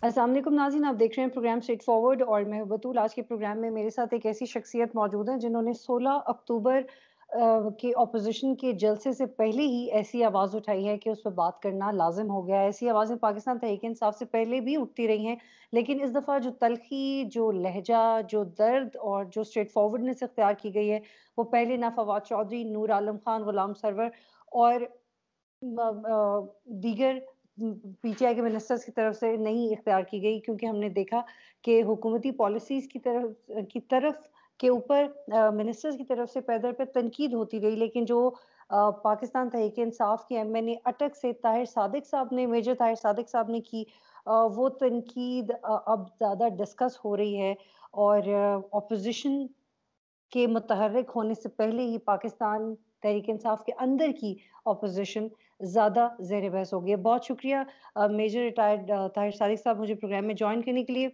अस्सलाम वालेकुम नाज़रीन, आप देख रहे हैं प्रोग्राम स्ट्रेट फॉरवर्ड और मैं हूं बतूल। आज के प्रोग्राम में मेरे साथ एक ऐसी शख्सियत मौजूद है जिन्होंने 16 अक्टूबर के ऑपोजिशन के जलसे से पहले ही ऐसी आवाज़ उठाई है कि उस पर बात करना लाजिम हो गया है। ऐसी आवाज़ें पाकिस्तान तहरीक इंसाफ से पहले भी उठती रही हैं, लेकिन इस दफ़ा जो तल्खी, जो लहजा, जो दर्द और जो स्ट्रेट फॉरवर्डनेस इख्तियार की गई है, वो पहले ना फवाद चौधरी, नूर आलम खान, गुलाम सरवर और दीगर पीटीआई के मिनिस्टर्स की तरफ से नहीं इख्तियार की गई, क्योंकि हमने देखा कि हुकूमती पॉलिसीज़ की तरफ के ऊपर मिनिस्टर्स की तरफ से पै दर पे तनकीद होती रही, लेकिन जो पाकिस्तान तहरीक इंसाफ के एमएनए अटक से ताहिर सादिक साहब ने, मेजर ताहिर सादिक साहब ने की, वो तनकीद अब ज़्यादा डिस्कस हो रही है और ऑपोज़िशन के मुतहर्रिक होने से पहले ही पाकिस्तान तहरीक इंसाफ के अंदर की ऑपोजिशन ज़्यादा ज़ेर बहस हो गई है। बहुत शुक्रिया मेजर रिटायर्ड ताहिर सादिक साहब मुझे प्रोग्राम में जॉइन करने के लिए।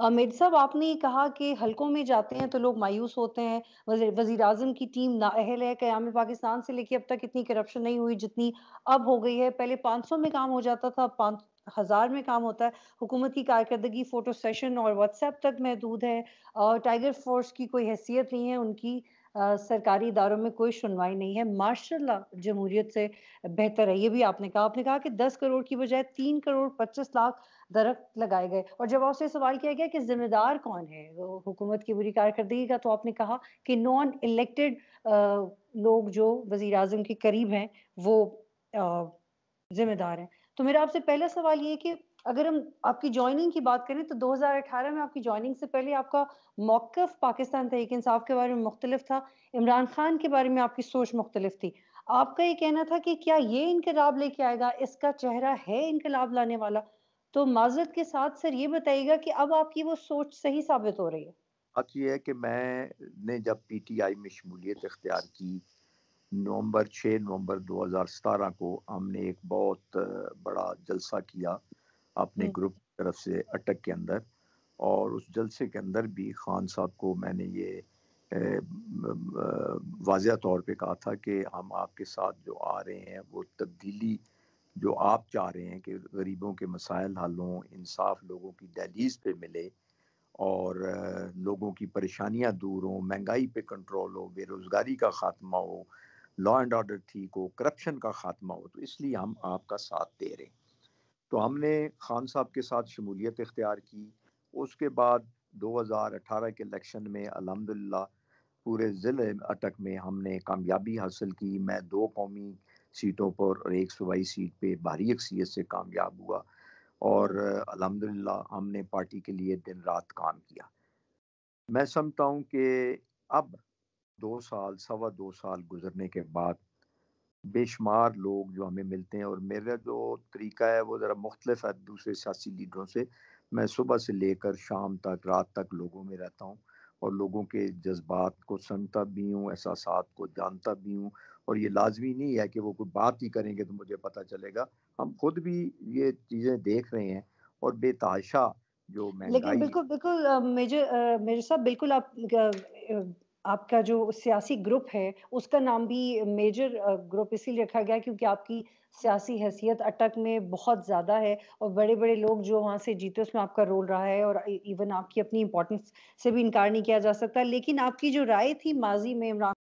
मेजर साहब, आपने कहा कि हलकों में जाते हैं तो लोग मायूस होते हैं, वज़ीर आज़म की टीम नाअहल है, क़याम पाकिस्तान से लेके अब तक इतनी करप्शन नहीं हुई जितनी अब हो गई है। पहले 500 में काम हो जाता था, 5,000 में काम होता है। हुकूमत की कारकर्दगी फ़ोटो सेशन और व्हाट्सएप तक महदूद है। टाइगर फ़ोर्स की कोई हैसियत नहीं है, उनकी सरकारी इदारों में कोई सुनवाई नहीं है। माशाअल्लाह जमहूरियत से बेहतर है, ये भी आपने कहा। आपने कहा कि 10 करोड़ की बजाय 3 करोड़ 25 लाख दरख्त लगाए गए और जब आपसे सवाल किया गया कि ज़िम्मेदार कौन है हुकूमत की बुरी कारकर्दगी का, तो आपने कहा कि नॉन इलेक्टेड लोग जो वज़ीर आज़म के करीब हैं, वो अ, ज़िम्मेदार हैं। तो मेरा आपसे पहला सवाल ये है कि अगर हम आपकी जॉइनिंग की बात करें तो 2018 में आपकी जॉइनिंग से पहले आपका मौक़िफ़ पाकिस्तान तहरीक इंसाफ के बारे में मुख्तलिफ था, इमरान खान के बारे में आपकी सोच मुख्तलिफ थी। आपका ये कहना था कि क्या ये इनकलाब लेके आएगा, इसका चेहरा है इनकलाब लाने वाला? तो माज़रत के साथ सर ये बताइएगा कि अब आपकी वो सोच सही साबित हो रही है? बात ये है कि मैंने जब पीटीआई में शमूलियत इख्तियार की, नवंबर 6 नवंबर 2017 को हमने एक बहुत बड़ा जलसा किया अपने हुँ। ग्रुप की तरफ से अटक के अंदर। और उस जलसे के अंदर भी खान साहब को मैंने ये वाज़िया तौर पे कहा था कि हम आपके साथ जो आ रहे हैं वो तब्दीली जो आप चाह रहे हैं कि गरीबों के मसाइल हल हों, इंसाफ लोगों की दहलीज पे मिले और लोगों की परेशानियां दूर हों, महंगाई पे कंट्रोल हो, बेरोज़गारी का ख़ात्मा हो, लॉ एंड ऑर्डर ठीक हो, करप्शन का ख़ात्मा हो, तो इसलिए हम आपका साथ दे रहे हैं। तो हमने खान साहब के साथ शमूलियत इख्तियार की। उसके बाद 2018 के इलेक्शन में अल्हम्दुलिल्लाह पूरे ज़िले अटक में हमने कामयाबी हासिल की। मैं 2 कौमी सीटों पर और 1 सूबाई सीट पे भारी अक्सरियत से कामयाब हुआ और हुँ। अल्हम्दुलिल्लाह हमने पार्टी के लिए दिन रात काम किया। मैं समझता हूँ कि अब 2 साल, सवा 2 साल गुज़रने के बाद बेशुमार लोग जो हमें मिलते हैं और मेरा जो तरीका है वो ज़रा मुख्तलिफ है दूसरे सियासी लीडरों से। मैं सुबह से लेकर शाम तक, रात तक लोगों में रहता हूँ और लोगों के जज़्बात को समझता भी हूँ, एहसासात को जानता भी हूँ और ये लाज़मी नहीं है कि वो कोई बात ही करेंगे तो मुझे पता चलेगा। हम खुद भी ये चीज़ें देख रहे हैं और बेतहाशा जो लेकिन महँगाई। बिल्कुल, बिल्कुल मेजर साहब, बिल्कुल आपका जो सियासी ग्रुप है, उसका नाम भी मेजर ग्रुप इसीलिए रखा गया क्योंकि आपकी सियासी हैसियत अटक में बहुत ज़्यादा है और बड़े-बड़े लोग जो वहाँ से जीते उसमें आपका रोल रहा है और इवन आपकी अपनी इम्पोर्टेंस से भी इनकार नहीं किया जा सकता। लेकिन आपकी जो राय थी माज़ी में इमरान,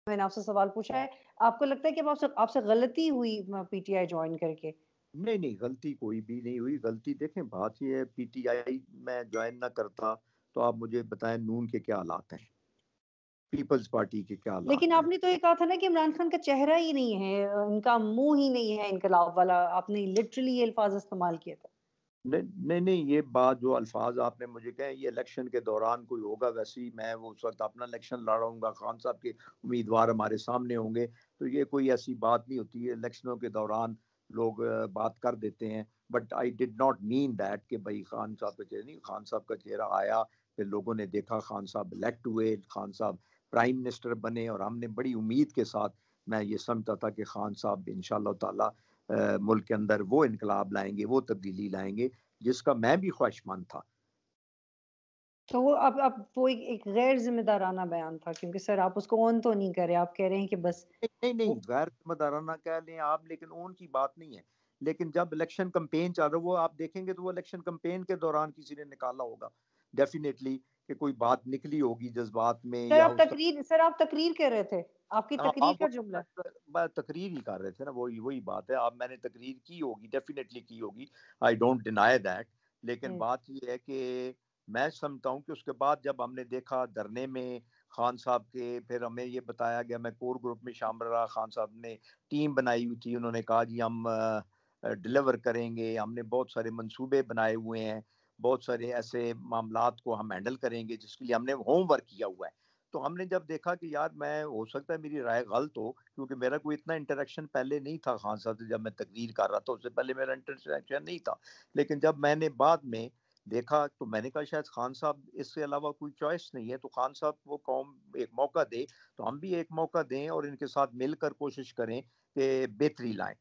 मैंने आपसे सवाल पूछा है, आपको लगता है कि अब आपसे आपसे गलती हुई पीटीआई जॉइन करके? नहीं, नहीं, गलती कोई भी नहीं हुई। गलती देखें बात ये है पीटीआई मैं जॉइन ना करता तो आप मुझे बताएँ नून के क्या हालात हैं? पीपल्स पार्टी के क्या लेकिन हालात हैं? आपने तो ये कहा था ना कि इमरान खान का चेहरा ही नहीं है, उनका मुँह ही नहीं है इनकलाब वाला, आपने लिटरली ये अल्फ़ाज़ इस्तेमाल किए थे। नहीं, नहीं, नहीं, ये बात जो अल्फ़ाज़ आपने मुझे कहे ये इलेक्शन के दौरान कोई होगा वैसे ही मैं वो उस वक़्त अपना इलेक्शन लड़ाऊँगा, खान साहब के उम्मीदवार हमारे सामने होंगे, तो ये कोई ऐसी बात नहीं होती है। इलेक्शनों के दौरान लोग बात कर देते हैं, but I did not mean that कि भई खान साहब का चेहरा नहीं, खान साहब का चेहरा आया, फिर लोगों ने देखा खान साहब इलेक्ट हुए, खान साहब प्राइम मिनिस्टर बने और हमने बड़ी उम्मीद के साथ मैं ये समझता था कि खान साहब इंशाअल्लाह ताला मुल्क के अंदर वो इनकलाब लाएँगे, वो तब्दीली लाएँगे जिसका मैं भी ख्वाहिशमंद था। तो वो अब वो एक गैर ज़िम्मेदाराना बयान था क्योंकि सर आप उसको ऑन तो नहीं कर रहे, आप कह रहे हैं कि बस नहीं, नहीं, नहीं, वो गैर ज़िम्मेदाराना कह लें आप लेकिन ओन की बात नहीं है। लेकिन जब इलेक्शन कैंपेन चल रहा है, वो आप देखेंगे तो वो इलेक्शन कैंपेन के दौरान किसी ने निकाला होगा डेफिनेटली, कि कोई बात निकली होगी जज्बात में या उस। सर आप तकरीर कर रहे थे, आपकी हाँ, तकरीर आप का जुमला है। मैं तकरीर ही कर रहे थे ना, वही वही बात है। आप मैंने तकरीर की होगी, डेफिनेटली की होगी, आई डोंट डिनाई दैट। लेकिन बात ये है कि मैं समझता हूँ कि उसके बाद जब हमने देखा धरने में खान साहब के, फिर हमें ये बताया गया, मैं कोर ग्रुप में शामिल रहा, खान साहब ने टीम बनाई हुई थी, उन्होंने कहा जी हम डिलीवर करेंगे, हमने बहुत सारे मंसूबे बनाए हुए हैं, बहुत सारे ऐसे मामलात को हम हैंडल करेंगे जिसके लिए हमने होमवर्क किया हुआ है। तो हमने जब देखा कि यार, मैं हो सकता है मेरी राय गलत हो, क्योंकि मेरा कोई इतना इंटरेक्शन पहले नहीं था खान साहब से, जब मैं तकरीर कर रहा था उससे पहले मेरा इंटरेक्शन नहीं था। लेकिन जब मैंने बाद में देखा तो मैंने कहा शायद खान साहब, इसके अलावा कोई चॉइस नहीं है, तो खान साहब वो कौम एक मौका दे, तो हम भी एक मौका दें और इनके साथ मिलकर कोशिश करें कि बेहतरी लाएं।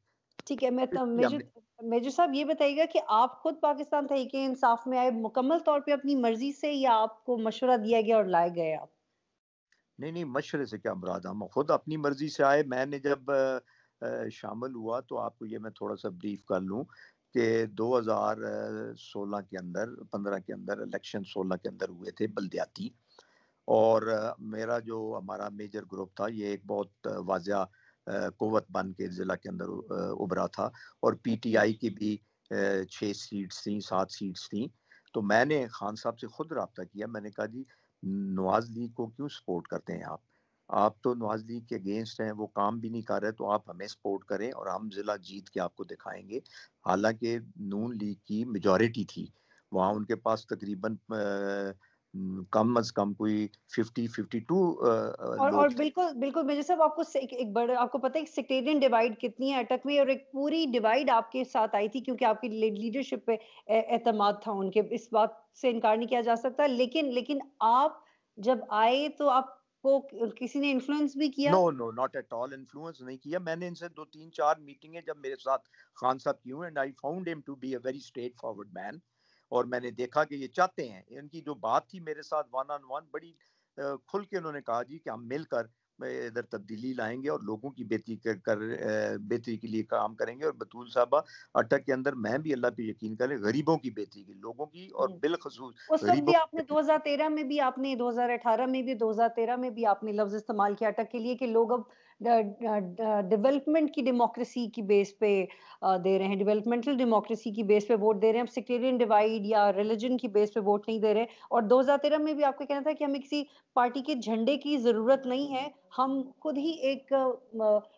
ठीक है, इसलिए हमने, मेजर साहब ये बताइएगा कि आप खुद पाकिस्तान तहरीक इंसाफ में आए मुकम्मल तौर पे अपनी मर्जी से, या आपको मशवरा दिया गया और लाए गए आप? नहीं नहीं, मशवरे से क्या मुराद, हम खुद अपनी मर्जी से आए। मैंने जब शामिल हुआ तो आपको ये मैं थोड़ा सा ब्रीफ कर लूं कि 2016 के अंदर, 15 के अंदर इलेक्शन, 16 के अंदर हुए थे बल्दियाती, और मेरा जो हमारा मेजर ग्रुप था ये एक बहुत वाजिया कुव्वत बन के ज़िला के अंदर उभरा था, और पीटीआई की भी 6 सीट्स थी, 7 सीट्स थी। तो मैंने खान साहब से खुद रब्ता किया, मैंने कहा जी नवाज लीग को क्यों सपोर्ट करते हैं आप तो नवाज लीग के अगेंस्ट हैं, वो काम भी नहीं कर रहे, तो आप हमें सपोर्ट करें और हम ज़िला जीत के आपको दिखाएंगे। हालांकि नून लीग की मेजॉरिटी थी वहाँ, उनके पास तकरीबन कम अज कम कोई 50-52 और लोग थे। बिल्कुल बिल्कुल मेजर साहब, एक बड़ा, आपको पता है सेक्टेरियन डिवाइड कितनी है अटक में, और एक पूरी डिवाइड आपके साथ आई थी क्योंकि आपकी लीडरशिप पे एतमाद था उनके, इस बात से इनकार नहीं किया जा सकता। लेकिन लेकिन आप जब आए तो आपको किसी ने इन्फ्लुएंस भी नो किया? No, not at all, influence नहीं किया मैंने। इनसे 2-3-4 मीटिंगें जब मेरे साथ खान साहब की हुई, and I found him to be a very straightforward man, और मैंने देखा कि ये चाहते हैं, इनकी जो बात थी मेरे साथ वन ऑन वन, बड़ी खुल के उन्होंने कहा जी कि हम मिलकर इधर तब्दीली लाएंगे और लोगों की बेहतरी के लिए काम करेंगे। और बतूल साहबा, अटक के अंदर मैं भी अल्लाह पे यकीन करें, गरीबों की बेहतरी की, लोगों की, और बिलखसूस उस वक्त भी गरीबों आपने 2013 में भी, आपने 2018 में भी, 2013 में भी आपने लफ्ज इस्तेमाल किया अटक के लिए कि लोग अब डेवलपमेंट की डेमोक्रेसी की बेस पे दे रहे हैं, डेवलपमेंटल डेमोक्रेसी की बेस पे वोट दे रहे हैं, अब सेक्टेरियन डिवाइड या रिलीजन की बेस पे वोट नहीं दे रहे। और 2013 में भी आपका कहना था कि हमें किसी पार्टी के झंडे की जरूरत नहीं है, हम खुद ही एक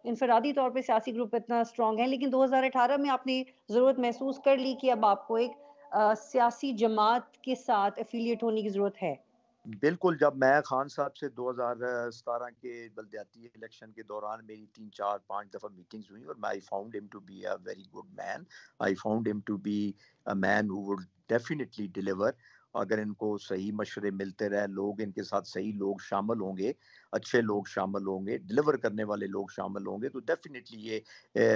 इंफरादी तौर पे सियासी ग्रुप इतना स्ट्रांग है। लेकिन 2018 में आपने जरूरत महसूस कर ली कि अब आपको एक सियासी जमात के साथ एफिलिएट होने की जरूरत है। बिल्कुल। जब मैं खान साहब से 2017 के बलदियाती इलेक्शन के दौरान मेरी 3-4-5 दफ़ा मीटिंग्स हुई, और I found him to be a very good man, I found him to be a man who would definitely deliver. अगर इनको सही मशवरे मिलते रहे, लोग इनके साथ, सही लोग शामिल होंगे, अच्छे लोग शामिल होंगे, डिलीवर करने वाले लोग शामिल होंगे, तो डेफिनेटली ये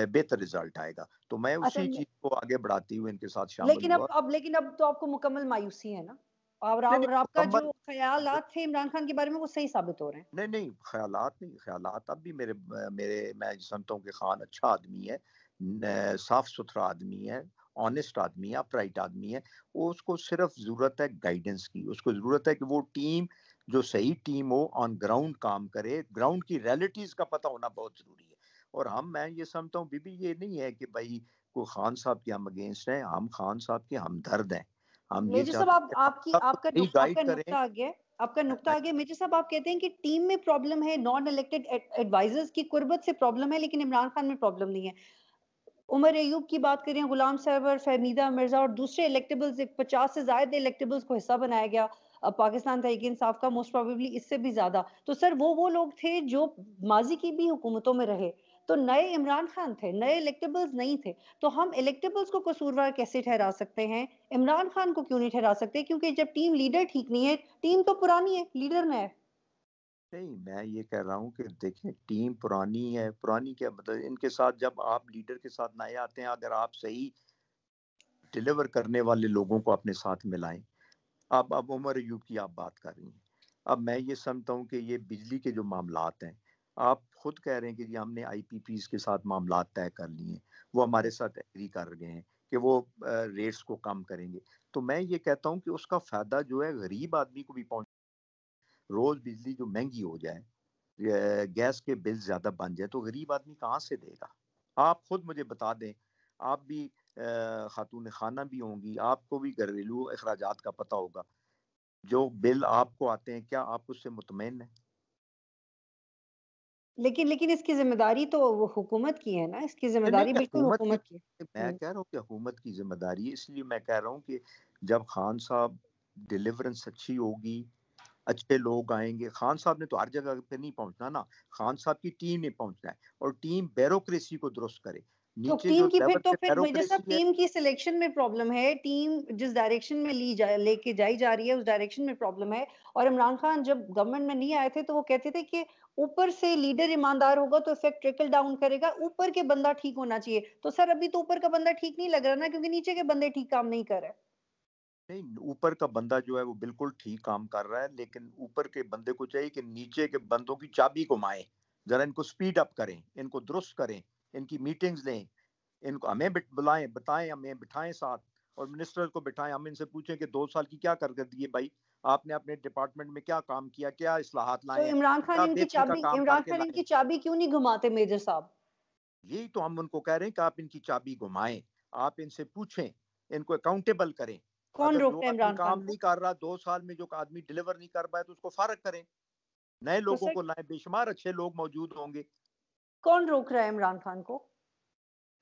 बेहतर रिजल्ट आएगा। तो मैं अच्छा, उसी चीज़ को आगे बढ़ाते हुए इनके साथ शामिल हुआ। लेकिन अब तो आपको मुकम्मल मायूसी है ना, नहीं नहीं, और आपका मुकम्मल, जो ख्यालात थे इमरान खान के बारे में वो सही साबित हो रहे हैं। नहीं नहीं, ख्यालात नहीं, ख्यालात अब भी मेरे मेरे मैं समझता हूँ कि खान अच्छा आदमी है, साफ सुथरा आदमी है, ऑनेस्ट आदमी है, अपराइट आदमी है। वो, उसको सिर्फ ज़रूरत है गाइडेंस की, उसको ज़रूरत है कि वो टीम, जो सही टीम हो, ऑन ग्राउंड काम करे, ग्राउंड की रियलिटीज़ का पता होना बहुत ज़रूरी है। और मैं ये समझता हूँ बीबी, ये नहीं है कि भाई को खान साहब के हम अगेंस्ट हैं, हम खान साहब के हमदर्द हैं। हम ये मेजर साहब, चाहते हैं कि खान साहब को सही गाइड आपका करें। नुक्ता आ गया, आपका नुक्ता आ गया। मेजर साहब, आप कहते हैं कि टीम में प्रॉब्लम है, नॉन इलेक्टेड एडवाइजर्स की कुर्बत से प्रॉब्लम है, लेकिन इमरान खान में प्रॉब्लम नहीं है। उमर अयूब की बात करें, गुलाम सरवर, फहमीदा मिर्जा और दूसरे इलेक्टेबल्स, 50 से ज्यादा इलेक्टेबल्स को हिस्सा बनाया गया पाकिस्तान तहरीक इंसाफ का, मोस्ट प्रोबेबली इससे भी ज्यादा। तो सर वो लोग थे जो माजी की भी हुकूमतों में रहे, तो नए इमरान खान थे, नए इलेक्टेबल्स नहीं थे। तो हम इलेक्टेबल्स को कसूरवार कैसे ठहरा सकते हैं, इमरान खान को क्यों नहीं ठहरा सकते? क्योंकि जब टीम लीडर ठीक नहीं है, टीम तो पुरानी है, लीडर नया है। नहीं, मैं ये कह रहा हूँ कि देखें, टीम पुरानी है, पुरानी क्या मतलब, इनके साथ जब आप लीडर के साथ नए आते हैं, अगर आप सही डिलीवर करने वाले लोगों को अपने साथ मिलाएं। अब उमर अयूब की आप बात कर रही हैं, अब मैं ये समझता हूँ कि ये बिजली के जो मामलात हैं, आप खुद कह रहे हैं कि जी हमने आईपीपीज के साथ मामला तय कर लिए हैं, वो हमारे साथ एग्री कर गए हैं कि वो रेट्स को कम करेंगे। तो मैं ये कहता हूँ कि उसका फायदा जो है गरीब आदमी को भी पहुंच, रोज बिजली जो महंगी हो जाए, गैस के बिल ज्यादा बन जाए, तो गरीब आदमी कहाँ से देगा? आप खुद मुझे बता दें, आप भी खातून खाना भी होंगी, आपको भी घरेलू अखराजात का पता होगा, जो बिल आपको आते हैं क्या आप उससे मुतमईन हैं? लेकिन लेकिन इसकी ज़िम्मेदारी तो वो हुकूमत की है ना, इसकी ज़िम्मेदारी नहीं, बिल्कुल हुकूमत की, हुकूमत की है। मैं हुँ। कह रहा हूँ कि हुकूमत की जिम्मेदारी है, इसलिए मैं कह रहा हूँ कि जब खान साहब डिलीवरेंस अच्छी होगी, अच्छे लोग आएंगे। खान साहब ने तो हर जगह पे नहीं पहुंचना ना, खान साहब की टीम ने पहुंचना है, और टीम ब्यूरोक्रेसी को दुरुस्त करे। तो नीचे जो टीम की लेवल पे फिर मेजर साहब ब्यूरोक्रेसी है, टीम की सिलेक्शन में प्रॉब्लम है, टीम जिस डायरेक्शन में लेके जाई जा रही है उस डायरेक्शन में प्रॉब्लम है। और इमरान खान जब गवर्नमेंट में नहीं आए थे तो वो कहते थे कि ऊपर से लीडर ईमानदार होगा तो इफेक्ट ट्रिकल डाउन करेगा, ऊपर के बंदा ठीक होना चाहिए। तो सर अभी तो ऊपर का बंदा ठीक नहीं लग रहा ना, क्योंकि नीचे के बंदे ठीक काम नहीं कर रहे। नहीं, ऊपर का बंदा जो है वो बिल्कुल ठीक काम कर रहा है, लेकिन ऊपर के बंदे को चाहिए कि नीचे के बंदों की चाबी घुमाएं, जरा इनको स्पीड अप करें, इनको दुरुस्त करें, इनकी मीटिंग्स लें, इनको हमें बुलाएं, बताएं, हमें बिठाएं साथ, और मिनिस्टर को बिठाएं, हम इनसे पूछें कि 2 साल की क्या कारकर्दगी है भाई, आपने अपने डिपार्टमेंट में क्या काम किया, क्या इस्लाहात तो लाए हैं, क्या बेहतरी का काम इमरान करके खान लाए इनकी हैं। चाबी क्यों नहीं घुमाते मेजर साहब? यही तो हम उनको कह रहे हैं कि आप इनकी चाबी घुमाएं, आप इनसे पूछें, इनको अकाउंटेबल करें। कौन अगर जो रोकता है आदमी इमरान खान काम को? नहीं कर रहा, 2 साल में जो आदमी डिलीवर नहीं कर पाया, तो उसको फारग करें, नए तो लोगों सर को लाएं, बेशुमार अच्छे लोग मौजूद होंगे। कौन रोक रहा है इमरान खान को?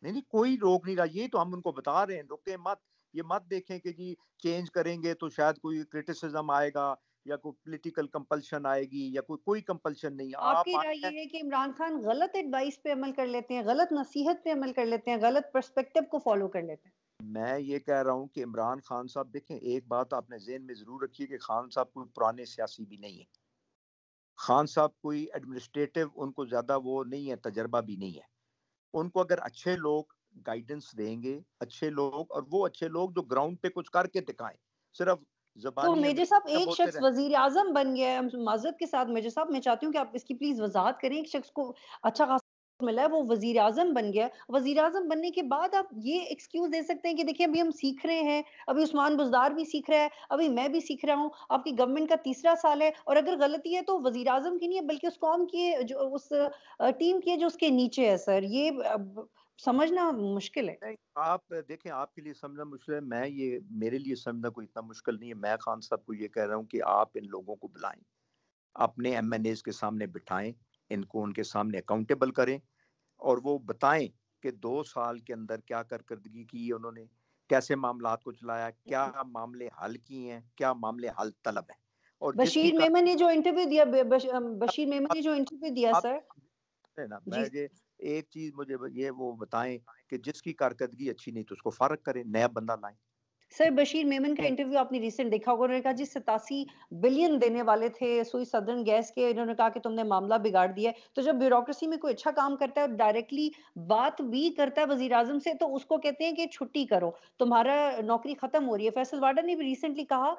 नहीं नहीं, कोई रोक नहीं रहा, ये तो हम उनको बता रहे हैं, रुके मत, ये मत देखें कि जी चेंज करेंगे तो शायद कोई क्रिटिसिज्म आएगा, या कोई पॉलिटिकल कंपल्शन आएगी, या कोई कोई कंपल्शन नहीं, आप आपकी राय आए ये हैं। है कि इमरान खान गलत एडवाइस पे अमल कर लेते हैं, गलत नसीहत पे अमल कर लेते हैं, गलत पर्सपेक्टिव को फॉलो कर लेते हैं? मैं ये कह रहा हूँ कि इमरान खान साहब, देखें एक बात आपने जेहन में जरूर रखिए कि खान साहब कोई पुराने सियासी भी नहीं है, खान साहब कोई एडमिनिस्ट्रेटिव, उनको ज्यादा वो नहीं है, तजर्बा भी नहीं है। उनको अगर अच्छे लोग गाइडेंस देंगे, अच्छे लोग, और वो अच्छे लोग जो ग्राउंड पे कुछ करके दिखाएं, सिर्फ तो जबानी मेजर साहब अंग्रेजी एक बोलते शख्स रहे। वजीर आजम बन गया है, माजरत के साथ मेजर साहब मैं चाहती हूँ कि आप इसकी प्लीज वजाहत करें। एक शख्स को अच्छा खासा मिला है, वो वजीर आजम बन गया है। वजीर आजम बनने के बाद आप ये एक्सक्यूज दे सकते हैं कि देखिए अभी हम सीख रहे हैं, अभी उस्मान बुजदार भी सीख रहा है, अभी मैं भी सीख रहा हूँ, आपकी गवर्नमेंट का तीसरा साल है, और अगर गलती है तो वजीर आजम की नहीं है बल्कि उस कौम की है, जो उस टीम की है जो उसके नीचे है। सर ये समझना मुश्किल है। नहीं, आप देखें, आपके लिए समझना मुश्किल है, मैं ये, मेरे लिए समझना कोई इतना मुश्किल नहीं है। मैं खान साहब को ये कह रहा हूँ कि आप इन लोगों को बुलाएं, अपने एमएनएज के सामने बिठाएं, इनको उनके सामने अकाउंटेबल करें, और वो बताएं कि 2 साल के अंदर क्या कारकर्दगी की है उन्होंने, कैसे मामलात को चलाया, क्या मामले हल किए हैं, क्या मामले हल तलब है, और जिसकी बशीर मेमन ने जो इंटरव्यू दिया, बशीर मेमन ने जो इंटरव्यू दिया आप सर। ना, मैं जी ये एक चीज मुझे ये वो बताएं कि जिसकी कारकर्दगी अच्छी नहीं तो उसको फारग करें, नया बंदा लाएं। सर, बशीर मेमन का इंटरव्यू आपने रिसेंट देखा होगा। उन्होंने कहा जी 87 बिलियन देने वाले थे सुई सदर्न गैस के, इन्होंने कहा कि तुमने मामला बिगाड़ दिया है। तो जब ब्यूरोक्रेसी में कोई अच्छा काम करता है और डायरेक्टली बात भी करता है वजीर आजम से, तो उसको कहते हैं कि छुट्टी करो, तुम्हारा नौकरी खत्म हो रही है। फैसल वाडा ने भी रिसेंटली कहा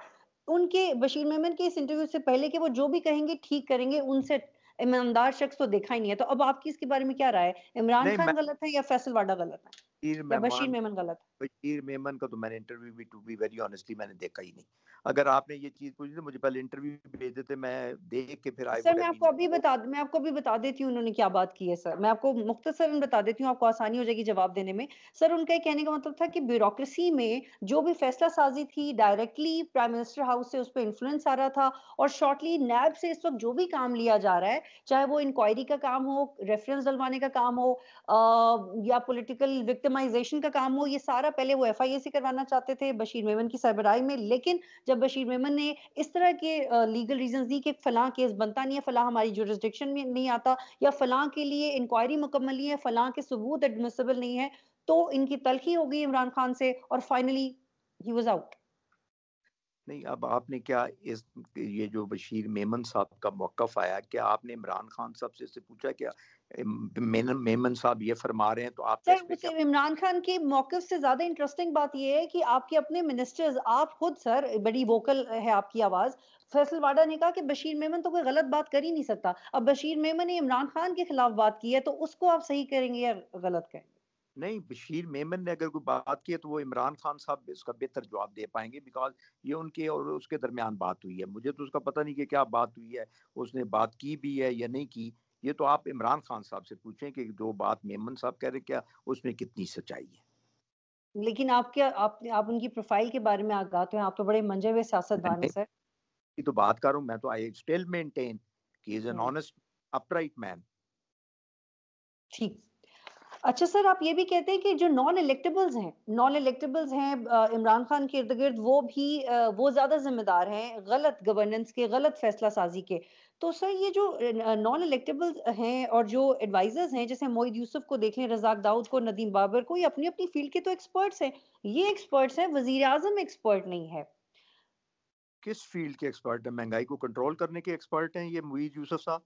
उनके, बशीर मेमन के इस इंटरव्यू से पहले, कि वो जो भी कहेंगे ठीक करेंगे, उनसे ईमानदार शख्स तो देखा ही नहीं है। तो अब आपकी इसके बारे में क्या राय है? इमरान नहीं, मैं खान गलत है या फैसल वाडा गलत है बशीर या बशीर मेहमान मेमन गलत है? बशीर मेमन का तो मैंने इंटरव्यू भी, टू बी वेरी ऑनेस्टली, मैंने देखा ही नहीं। अगर आपने ये चीज पूछी तो मुझे पहले इंटरव्यू भेज देते, मैं देख के फिर आई सर वुड हैव बीन। मैं आपको अभी बता देती हूँ उन्होंने क्या बात की है। सर मैं आपको मुख्तसरन बता देती हूँ, आपको आसानी हो जाएगी जवाब देने में। सर उनका ये कहने का मतलब था कि ब्यूरोक्रेसी में जो भी फैसला साजी थी, डायरेक्टली प्राइम मिनिस्टर हाउस से उस पर इन्फ्लुएंस आ रहा था, और शॉर्टली नैब से इस वक्त जो भी काम लिया जा रहा है, चाहे वो इंक्वायरी का काम हो, रेफरेंस डलवाने का काम हो, या पॉलिटिकल विक्टिमाइजेशन का काम हो, ये सारा पहले वो एफआईए से करवाना चाहते थे बशीर मेमन की सरबराही में। लेकिन जब बशीर मेमन ने इस तरह के लीगल रीजंस दी कि फलां केस बनता नहीं है, फलां हमारी जुरिस्डिक्शन में नहीं आता, या फलां के लिए इंक्वायरी मुकम्मल नहीं है, फलां के सबूत एडमिसिबल नहीं है, तो इनकी तलखी हो गई इमरान खान से और फाइनली ही वाज आउट। नहीं, अब आपने क्या इस, ये जो बशीर मेमन साहब का मौकफ आया, क्या आपने इमरान खान साहब से इससे पूछा क्या मेमन साहब ये फरमा रहे हैं, तो आपका सर इस पे उस क्या? इमरान खान के मौक़िफ़ से ज़्यादा इंटरेस्टिंग बात ये है कि आपके अपने मिनिस्टर्स, आप खुद सर बड़ी वोकल है आपकी आवाज़। फैसल वाडा ने कहा कि बशीर मेमन तो कोई गलत बात कर ही नहीं सकता। अब बशीर मेमन ने इमरान खान के खिलाफ बात की है, तो उसको आप सही करेंगे या गलत करेंगे? नहीं, बशीर मेमन ने अगर कोई बात की है तो वो इमरान खान साहब इसका बेहतर जवाब दे पाएँगे, बिकॉज़ ये उनके और उसके दरमियान बात हुई है। मुझे तो उसका पता नहीं कि क्या बात हुई है, उसने बात की भी है या नहीं की। ये तो आप इमरान खान साहब से पूछें कि जो बात मेमन साहब कह रहे, क्या उसमें कितनी सच्चाई है? लेकिन आप उनकी प्रोफ़ाइल के बारे में आगाह तो हैं, आप तो बड़े मंजे हुए मैं सियासतदान हैं नहीं सर। की तो बात कर रहा हूँ, मैं तो आई स्टिल मेंटेन कि he is an hmm, honest upright man. ठीक। अच्छा सर, आप ये भी कहते हैं कि जो नॉन इलेक्टेबल्स हैं इमरान खान के इर्द-गिर्द वो ज़्यादा ज़िम्मेदार हैं गलत गवर्नेंस के, गलत फ़ैसला साज़ी के। तो सर ये जो नॉन इलेक्टेबल्स हैं और जो एडवाइज़र्स हैं, जैसे मोईद यूसुफ को देख लें, रज़ाक दाऊद को, नदीम बाबर को, ये अपनी-अपनी फ़ील्ड के तो एक्सपर्ट्स हैं। ये एक्सपर्ट्स हैं, वज़ीर-ए-आज़म एक्सपर्ट नहीं है। किस फ़ील्ड के एक्सपर्ट हैं? महँगाई को कंट्रोल करने के एक्सपर्ट हैं ये मुईज़ यूसुफ साहब?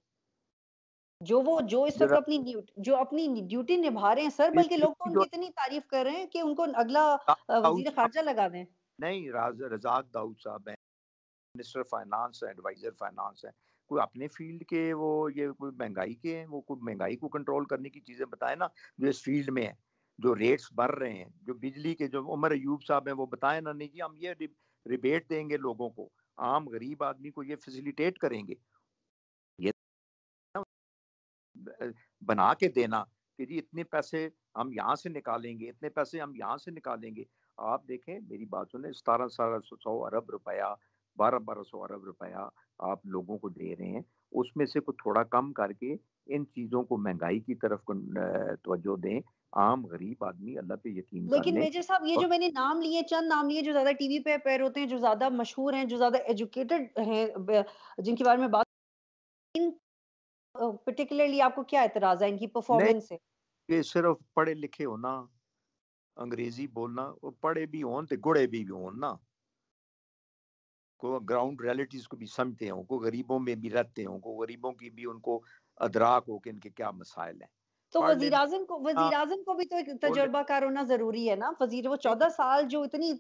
जो इस वक़्त ज़रा अपनी ड्यूटी निभा रहे हैं सर, इस बल्कि लोग तो ड्यूटी जो उनकी इतनी तारीफ़ कर रहे हैं कि उनको अगला दाऊद वज़ीर साहब ख़ारजा लगा दें। नहीं, रज़ाक दाऊद साहब हैं, मिनिस्टर फाइनेंस है, एडवाइज़र फाइनेंस है। कोई अपने फ़ील्ड के वो ये कोई महँगाई के हैं, वो कोई महँगाई को कंट्रोल करने की चीज़ें बताएँ ना, जो इस फ़ील्ड में है, जो रेट्स बढ़ रहे हैं, जो बिजली के जो उमर अयूब साहब हैं, वो बताएँ ना, नहीं जी हम ये रिबेट देंगे लोगों को, आम गरीब आदमी को ये फैसिलिटेट करेंगे। ये बना के देना कि जी इतने पैसे हम यहाँ से निकालेंगे, इतने पैसे हम यहाँ से निकालेंगे। आप देखें मेरी बात सुनें, 17-17 अरब रुपया, 12-1200 अरब रुपया आप लोगों को दे रहे हैं, उसमें से कुछ थोड़ा कम करके इन चीज़ों को महँगाई की तरफ तवज्जो दें। आम गरीब आदमी अल्लाह पे यकीन कर लेकिन लें मेजर साहब ये और जो मैंने नाम लिए, चंद नाम लिए जो ज़्यादा टीवी पे अपीयर होते हैं, जो ज़्यादा मशहूर हैं, जो ज़्यादा एजुकेटेड हैं, जिनके बारे में बात इन पार्टिकुलरली आपको क्या एतराज़ है इनकी नहीं, परफॉर्मेंस से? ये सिर्फ पढ़े लिखे होना, अंग्रेज़ी बोलना, वो पढ़े भी होन ते गुड़े भी होन ना। को ग्राउंड रियलिटीज़ को भी समझते हों, को गरीबों में भी रहते हों, को गरीबों की भी उनको अदराक हो कि इनके क्या मसाइल हैं। तो पढ़ लेना हाँ, वज़ीर-आज़म को भी तो एक बोल ले तजुर्बाकार होना ज़रूरी है ना? वो नहीं, 14 साल जो इतनी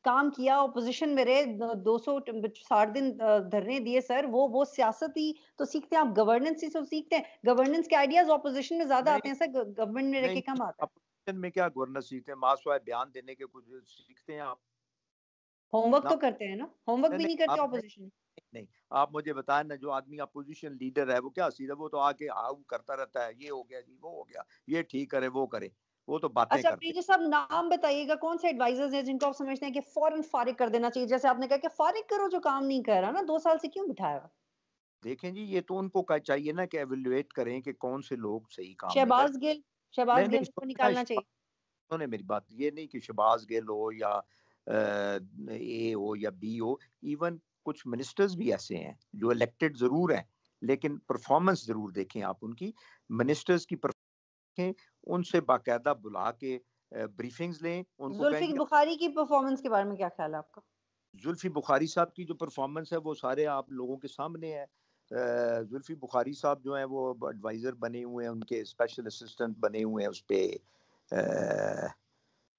काम किया, ऑपोज़िशन में रहे, द 200 60 दिन धरने दिए सर, वो सियासत ही तो सीखते हैं, आप गवर्नेंस ही तो सीखते हैं। गवर्नेंस के आइडियाज़ ऑपोज़िशन में ज़्यादा आते नहीं, हैं सर, ग गवर्नमेंट में रह नहीं, के कम आता है। अपोज़िशन में क्या गवर्नेंस सीखते हैं, माँ-सिवाय बयान देने के कुछ सीखते हैं आप? होमवर्क ना तो करते हैं ना? होमवर्क नहीं, भी नहीं, नहीं करते आप नहीं, ऑपोज़िशन। नहीं, आप मुझे बताएँ ना जो आदमी अपोज़िशन लीडर है, वो क्या सीधा वो तो आके हाउ करता रहता है, ये हो गया जी, वो हो गया, ये ठीक करे, वो करे, वो तो बातें अच्छा, करते मेजर साहब नाम बताइएगा कौन से एडवाइज़र्स हैं जिनको आप समझते हैं कि फ़ौरन फ़ारिग कर देना चाहिए? जैसे आपने कहा कि फ़ारिग करो जो काम नहीं कर रहा ना, 2 साल से क्यों बिठाया हुआ? देखें जी, ये तो उनको चाहिए ना कि एवेल्युएट करें कि कौन से लोग सही काम नहीं कर शहबाज़ रहे। गिल नहीं, शहबाज़ नहीं, गिल को निकालना चाहिए। सुने मेरी बात, ये नहीं कि शहबाज गिल हो या ए हो या बी हो, इवन कुछ मिनिस्टर्स भी ऐसे हैं जो इलेक्टेड ज़रूर हैं, लेकिन परफॉर्मेंस ज़रूर देखें आप उनकी। मिनिस्टर्स की देखें, उनसे बाकायदा बुला के ब्रीफिंग्स लें, उनको कहें ज़ुल्फ़िक़र जी बुख़ारी की परफ़ॉर्मेंस के बारे में क्या ख़्याल है आपका? जुल्फ़ी बुखारी साहब की जो परफॉर्मेंस है वो सारे आप लोगों के सामने है। जुल्फ़ी बुखारी साहब जो हैं वो एडवाइज़र बने हुए हैं, उनके स्पेशल असिस्टेंट बने हुए हैं उस पे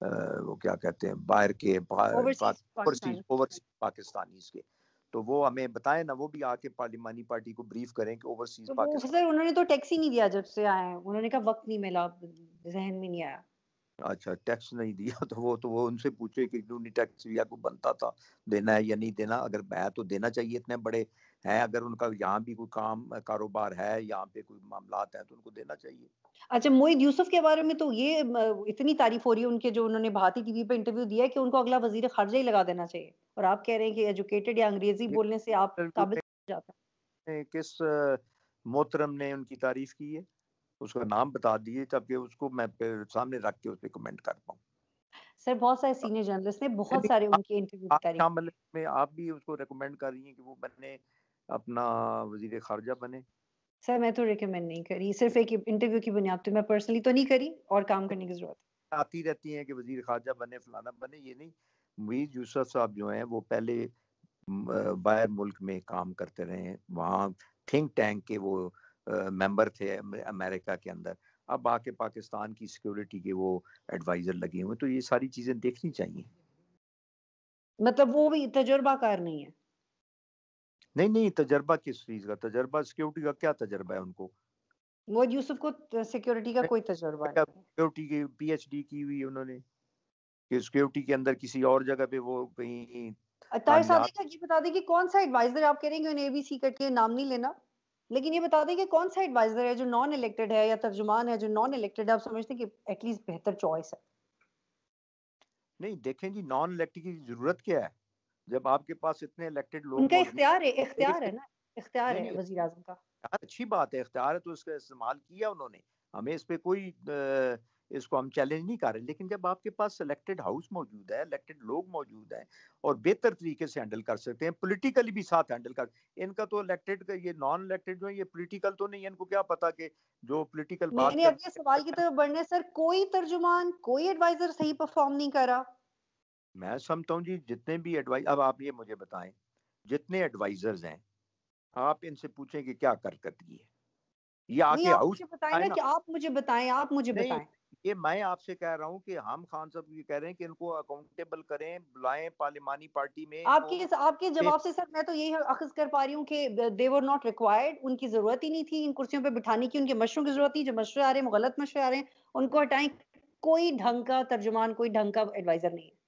वो क्या कहते हैं बाहर के ओवरसीज़ पाकिस्तानी। ओवरसीज़ पाकिस्तानीज़ के। तो वो हमें बताएँ ना, वो भी आके पार्लिमानी पार्टी को ब्रीफ करें कि ओवरसीज़ तो वो पाकिस्तान सर उन्होंने तो टैक्स ही नहीं दिया जब से आए हैं। उन्होंने कहा वक़्त नहीं मिला, ज़हन में नहीं आया। अच्छा, टैक्स नहीं दिया तो वो उनसे पूछे कि यूनी टैक्स या को बनता था, देना है या नहीं देना? अगर है तो देना चाहिए, इतने बड़े हैं, अगर उनका यहाँ भी कोई काम कारोबार है, यहाँ पे कोई मामलात हैं तो उनको देना चाहिए। अच्छा, मोईद यूसुफ के बारे में तो ये इतनी तारीफ़ हो रही है उनके, जो उन्होंने भारतीय टीवी पे इंटरव्यू दिया है कि उनको अगला वज़ीर ख़ारिजा ही लगा देना चाहिए। और आप कह रहे हैं कि एजुकेटेड या अंग्रेज़ी ये बोलने से आप इंटरव्यू काबिल जाता है। में किस मोहतरम ने उनकी तारीफ़ की है? उसका नाम बता दीजिए ताकि उसको मैं फिर सामने रख के उस पे कमेंट कर पाऊँ। सर बहुत सारे सीनियर जर्नलिस्ट ने नहीं, बहुत नहीं, सारे उनके इंटरव्यू की आप तारीफ़ शामिल में आप भी उसको रिकमेंड कर रही हैं कि वो बने, अपना वज़ीर ख़ारिजा बने? सर मैं तो रिकमेंड नहीं करी, सिर्फ़ एक इंटरव्यू की बुनियाद पे, मैं पर्सनली तो नहीं करी और काम करने की ज़रूरत है। आती रहती हैं कि वज़ीर ख़ारिजा बने, फलाना बने, ये नहीं। मुईज़ यूसुफ़ साहब जो हैं वो पहले बाहर मुल्क में काम करते रहे हैं, वहाँ थिंक टैंक के वो मेंबर थे अमेरिका के अंदर, अब आके पाकिस्तान की सिक्योरिटी के वो एडवाइजर लगे हुए, तो ये सारी चीजें देखनी चाहिए। मतलब वो भी तजुर्बाकार नहीं है। नहीं नहीं, तजर्बा किस चीज का तजर्बा, सिक्योरिटी का क्या तजर्बा है उनको? वो यूसुफ को सिक्योरिटी का कोई तजुर्बा नहीं है। सिक्योरिटी की पीएचडी की हुई है उन्होंने, कि सिक्योरिटी के अंदर किसी और जगह पे वो कहीं ताहिर कामयाब। सादिक का ये बता दें कि कौन सा एडवाइजर, आप कह रहे हैं कि उन्हें एबीसी करके नाम नहीं लेना, लेकिन ये बता दें कि कौन सा एडवाइजर है जो नॉन इलेक्टेड है या तर्जुमान है जो नॉन इलेक्टेड है, आप समझते हैं कि एटलीस्ट बेहतर चॉइस है? नहीं देखें जी, नॉन इलेक्टेड की जरूरत क्या है जब आपके पास इतने इलेक्टेड लोग उनका मौजूद इख्तियार हैं। है ना, इख्तियार नहीं है नहीं, वजीर आजम का। यार अच्छी बात है, इख्तियार है तो इसका इस्तेमाल किया उन्होंने, हमें इस पे कोई इसको हम चैलेंज नहीं कर रहे, लेकिन जब आपके पास इलेक्टेड हाउस मौजूद है, इलेक्टेड लोग मौजूद हैं और बेहतर तरीके से हैंडल कर सकते हैं, पॉलिटिकली भी साथ हैंडल कर, इनका तो इलेक्टेड का, ये नॉन इलेक्टेड जो है ये पॉलिटिकल तो नहीं है, इनको क्या पता कि जो पॉलिटिकल बात मैंने अगले सवाल की कर। तरफ बढ़ने सर, कोई तर्जुमान कोई एडवाइजर सही परफॉर्म नहीं करा। मैं समझता हूँ जी, जितने भी एडवाइस, अब आप ये मुझे बताएं, जितने एडवाइजर्स हैं आप इनसे पूछें कि क्या कारकर्दगी है, ये नहीं, आके आप हाउस मुझे बताएं आए ना, ना। कि आप मुझे बताएं, आप मुझे नहीं, बताएं। ये मैं आपसे कह रहा हूँ कि हम खान साहब ये कह रहे हैं कि इनको अकाउंटेबल करें, बुलाएं पार्लिमानी पार्टी में इनको। आपके जवाब से सर मैं तो यही अखज कर पा रही हूँ कि दे वर नॉट रिक्वायर्ड, उनकी जरूरत ही नहीं थी इन कुर्सियों पे बिठाने की, उनके मशरों की जरूरत थी, जो मशरे आ रहे हैं वो गलत मशरे आ रहे हैं, उनको हटाएं। कोई ढंग का तर्जुमान, कोई ढंग का एडवाइजर नहीं है।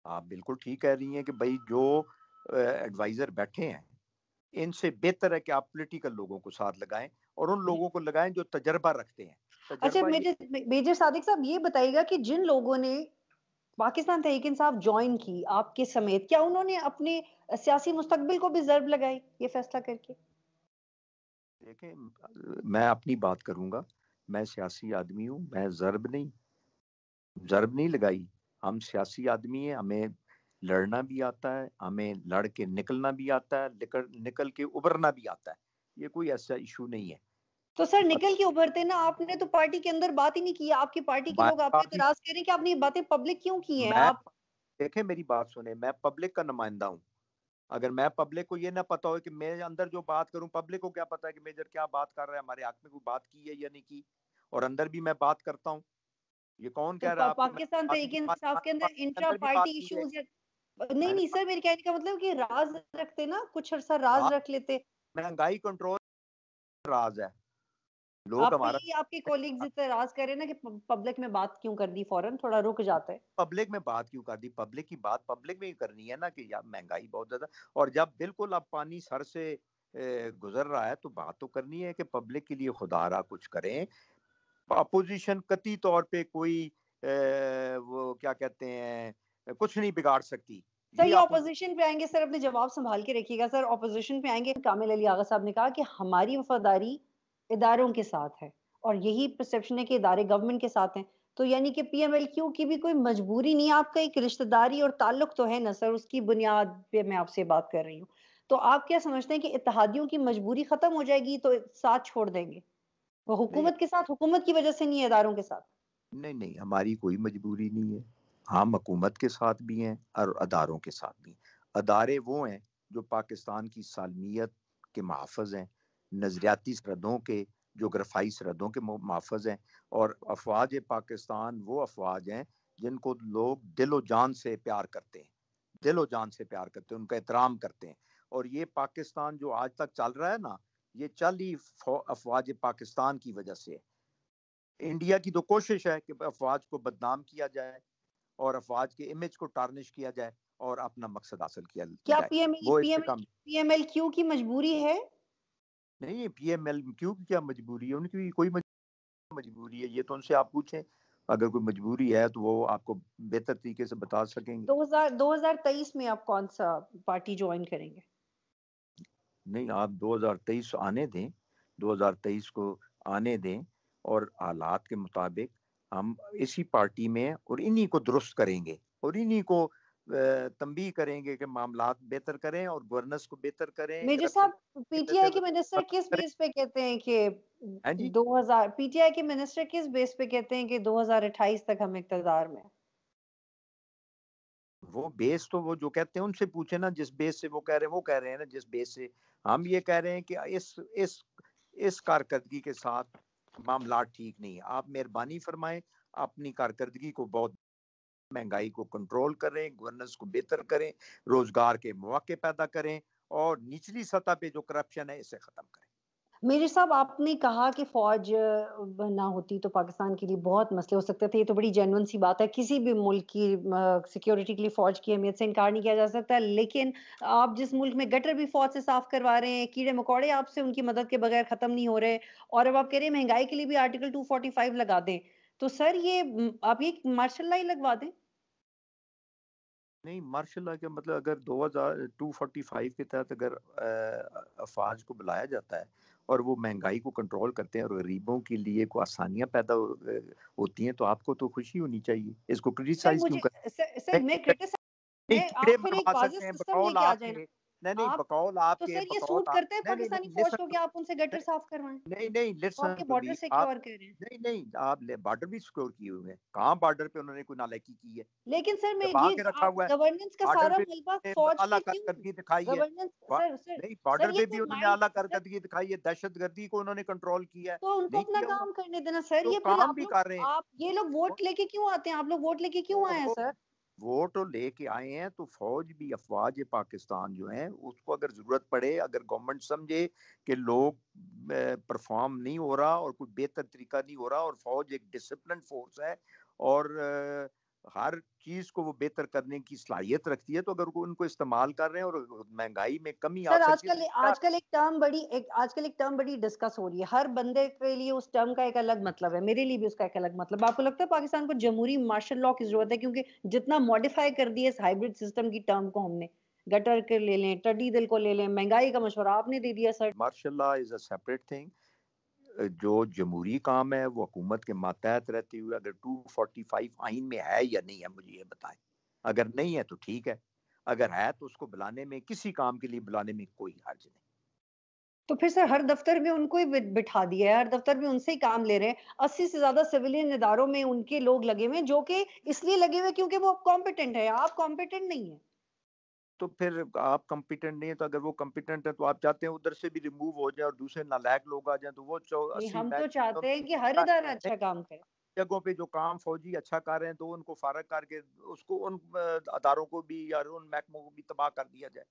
आप बिल्कुल ठीक कह रही हैं कि भाई जो एडवाइजर बैठे हैं इनसे बेहतर है कि आप पॉलिटिकल लोगों को साथ लगाएं और उन लोगों को लगाएं जो तजर्बा रखते हैं। अच्छा, तजर्बा ये, मेजर सादिक साहब ये बताइएगा कि जिन लोगों ने पाकिस्तान तहरीक इंसाफ ज्वाइन की आपके समेत, क्या उन्होंने अपने सियासी मुस्तकबिल को भी जर्ब लगाई ये फैसला करके? देखें मैं अपनी बात करूंगा, मैं सियासी आदमी हूं, मैं जर्ब नहीं लगाई। हम सियासी आदमी हैं, हमें लड़ना भी आता है, हमें लड़ के निकलना भी आता है, निकल निकल के उभरना भी आता है, ये कोई ऐसा इशू नहीं है। तो सर निकल के उभरते ना, आपने तो पार्टी के अंदर बात ही नहीं की, आपकी पार्टी के मैं लोग आप पे बात ही इतराज करें कि आपने ये बातें पब्लिक क्यों की हैं मैं आप? देखें मेरी बात सुने, मैं पब्लिक का नुमाइंदा हूँ। अगर मैं पब्लिक को ये ना पता हो कि मैं अंदर जो बात करूं, पब्लिक को क्या पता है कि मेजर क्या बात कर रहा है, हमारे हक में कोई बात की है या नहीं की, और अंदर भी मैं बात करता हूँ। ये कौन तो कह रहा है आपको मैं पाकिस्तान बात तहरीक नहीं, इंसाफ के अंदर पाकिस्तान के इंट्रा अंदर भी बात पार्टी की है। इश्यूज या नहीं मैंने नहीं सर, मेरे कहने का मतलब कि राज रखते ना, कुछ अरसा राज बात, रख लेते। महंगाई कंट्रोल राज है, लोग आप पे हमारा, ही आपके कॉलीग्स इतराज करें ना कि पब्लिक में बात क्यों कर दी, फौरन थोड़ा रुक जाते हैं। पब्लिक में बात क्यों कर दी, पब्लिक की बात पब्लिक में ही करनी है ना, कि यार महंगाई बहुत ज्यादा, और जब बिल्कुल अब पानी सर से गुजर रहा है तो बात तो करनी है कि पब्लिक के लिए खुदारा कुछ करें। अपोजिशन कतई तौर पे कोई वो क्या कहते हैं, कुछ नहीं बिगाड़ सकती, सर ये ये अपोजिशन। ऑपोजिशन पे आएंगे, सर अपने जवाब संभाल के रखिएगा सर, ऑपोजिशन पे आएंगे। कामिल अली आगा साहब ने कहा कि हमारी वफादारी इदारों के साथ है और यही परसेप्शन है कि इदारे गवर्नमेंट के साथ हैं। तो यानी कि पीएमएलक्यू की भी कोई मजबूरी नहीं है, आपका एक रिश्तेदारी और ताल्लुक तो है ना सर, उसकी बुनियाद पे मैं आपसे बात कर रही हूँ। तो आप क्या समझते हैं कि इत्तेहादियों की मजबूरी खत्म हो जाएगी तो साथ छोड़ देंगे? वो नहीं हुकूमत के साथ, हुकूमत की वजह से नहीं है, इदारों के साथ। नहीं नहीं, हमारी कोई मजबूरी नहीं है, हम हुकूमत के साथ भी हैं और अदारों के साथ भी हैं। अदारे वो हैं जो पाकिस्तान की सालमियत के मुहाफ़िज़ हैं, नज़रियाती सरहदों के, जोग्राफाई सरहदों के मुहाफ़िज़ हैं, और अफवाज पाकिस्तान वो अफवाज हैं जिनको लोग दिलो जान से प्यार करते हैं, दिलो जान से प्यार करते हैं, उनका एहतराम करते हैं। और ये पाकिस्तान जो आज तक चल रहा है ना, ये चल ही अफवाज पाकिस्तान की वजह से है। इंडिया की तो कोशिश है कि अफवाज को बदनाम किया जाए और अफवाज के इमेज को टार्निश किया जाए और अपना मकसद हासिल किया क्या जाए, पीएमएल वो इससे पीएमएल कम पीएमएलक्यू की मजबूरी है? नहीं है। पीएमएलक्यू की क्या मजबूरी है, उनकी कोई मजबूरी है, ये तो उनसे आप पूछें, अगर कोई मजबूरी है तो वो आपको बेहतर तरीके से बता सकेंगे। 2023 में आप कौन सा पार्टी ज्वाइन करेंगे? नहीं, आप 2023 आने दें, 2023 को आने दें, और हालात के मुताबिक हम इसी पार्टी में और इन्हीं को दुरुस्त करेंगे और इन्हीं को तंबीह करेंगे कि मामलात बेहतर करें और गवर्नेंस को बेहतर करें, मेजर करप्शन साहब, पीटीआई के मिनिस्टर खत्म किस करें। बेस पे कहते हैं कि हैं जी, 2000, पीटीआई के मिनिस्टर किस बेस पे कहते हैं कि 2028 तक हम इक्तदार में? वो बेस तो वो जो कहते हैं उनसे पूछे ना, जिस बेस से वो कह रहे हैं, वो कह रहे हैं ना जिस बेस से हम ये कह रहे हैं कि इस कारकर्दगी के साथ मामला ठीक नहीं है। आप मेहरबानी फरमाएं, अपनी कारकर्दगी को बहुत, महंगाई को कंट्रोल करें, गवर्नेंस को बेहतर करें, रोजगार के मौके पैदा करें और निचली सतह पे जो करप्शन है इसे खत्म करें। मेजर साहब, आपने कहा कि फ़ौज ना होती तो पाकिस्तान के लिए बहुत मसले हो सकते थे। ये तो बड़ी जेन्युइन सी बात है। किसी भी मुल्क की सिक्योरिटी के लिए फ़ौज की अहमियत से इनकार नहीं किया जा सकता। लेकिन आप जिस मुल्क में गटर भी फ़ौज से साफ़ करवा रहे हैं, कीड़े-मकोड़े आपसे उनकी मदद के बगैर ख़त्म नहीं हो रहे और अब आप कह रहे हैं महँगाई के लिए भी आर्टिकल 245 लगा दें। तो सर ये आप ये मार्शल लॉ ही लगवा दें। नहीं, मार्शल लॉ का मतलब अगर 2000 245 के तहत अगर अफवाज को बुलाया जाता है और वो महंगाई को कंट्रोल करते हैं और गरीबों के लिए कोई आसानियां पैदा होती हैं, तो आपको तो खुशी होनी चाहिए। इसको सर क्रिटिसाइज क्यों मुझे कर सर मैं नहीं, क्रिटिसाइज़ कीड़े आप फिर एक मरवा वाज़िह सकते हैं सिस्टम बकौल लेके आ जाएँ आपके। ना। नहीं, नहीं, आप बकौल तो आपके, सर ये बकौल सूट आप करता है नहीं, नहीं, पाकिस्तानी नहीं, फ़ौज लिसन को कि टू आप उनसे गटर मी। साफ़ करवाएँ? नहीं, नहीं, वो लिसन आपके टू बॉर्डर मी। आप सिक्योर कर रहे हैं। नहीं, नहीं, आप बॉर्डर भी सिक्योर किए हुए हैं। कहाँ बॉर्डर पे उन्होंने कोई नालायकी की है? लेकिन सर मैं दबा ये के रखा आप हुआ है। गवर्नेंस का बॉर्डर सारा पे मलबा उन्होंने फ़ौज आला पे क्यों? कारकर्दगी दिखाई है। गवर्नेंस बा सर नहीं, सर बॉर्डर ये पे भी तो उन्होंने माइंड आला सर कारकर्दगी दिखाई है, दहशतगर्दी को उन्होंने कंट्रोल किया है। तो उनको नहीं अपना किया हुआ, काम करने देना सर। तो ये फिर काम भी कर रहे हैं। आप ये लोग वोट लेके क्यों आते हैं? आप लोग वोट लेके क्यों आए हैं वो सर? वो तो लेके आए हैं, तो फौज भी, अफवाज पाकिस्तान जो है उसको अगर जरूरत पड़े, अगर गवर्नमेंट समझे कि लोग परफॉर्म नहीं हो रहा और कोई बेहतर तरीका नहीं हो रहा और फौज एक डिसिप्लिन फोर्स है और हर चीज को वो बेहतर करने की सलाहियत रखती है, तो अगर वो उनको इस्तेमाल कर रहे हैं और महंगाई में कमी आ सर सकती है आजकल तो आजकल एक टर्म बड़ी डिस्कस हो रही है। हर बंदे के लिए उस टर्म का एक अलग मतलब है। मेरे लिए भी उसका एक अलग मतलब है। आपको लगता है पाकिस्तान को जमहूरी मार्शल लॉ की ज़रूरत है? क्योंकि जितना मॉडिफाई कर दिया इस हाइब्रिड सिस्टम की टर्म को हमने, गटर के ले लें, टड्डी दिल को ले लें, महँगाई का मशवरा आपने दे दिया sir. Martial law is a separate thing. जो जमहूरी काम है वो हुकूमत के मातहत रहते हुए, अगर 245 आइन में है या नहीं है मुझे ये बताएं। अगर नहीं है तो ठीक है, अगर है तो उसको बुलाने में, किसी काम के लिए बुलाने में कोई हर्ज नहीं। तो फिर सर हर दफ्तर में उनको ही बिठा दिया है, हर दफ्तर में उनसे ही काम ले रहे हैं। 80 से ज़्यादा सिविलियन इदारों में उनके लोग लगे हुए हैं, जो कि इसलिए लगे हुए हैं क्योंकि वो कॉम्पिटेंट है। आप कॉम्पिटेंट नहीं है। तो फिर आप कंपिटेंट नहीं है, तो अगर वो कंपिटेंट है तो आप चाहते हैं उधर से भी रिमूव हो जाए और दूसरे नालायक लोग आ जाए, तो वो नहीं, 80 हम मैं तो चाहते हैं कि हर इदारा अच्छा काम करे। जगहों पे जो काम फौजी अच्छा कर रहे हैं तो उनको फारग करके उसको उन अदारों को भी या उन महकमों को भी तबाह कर दिया जाए।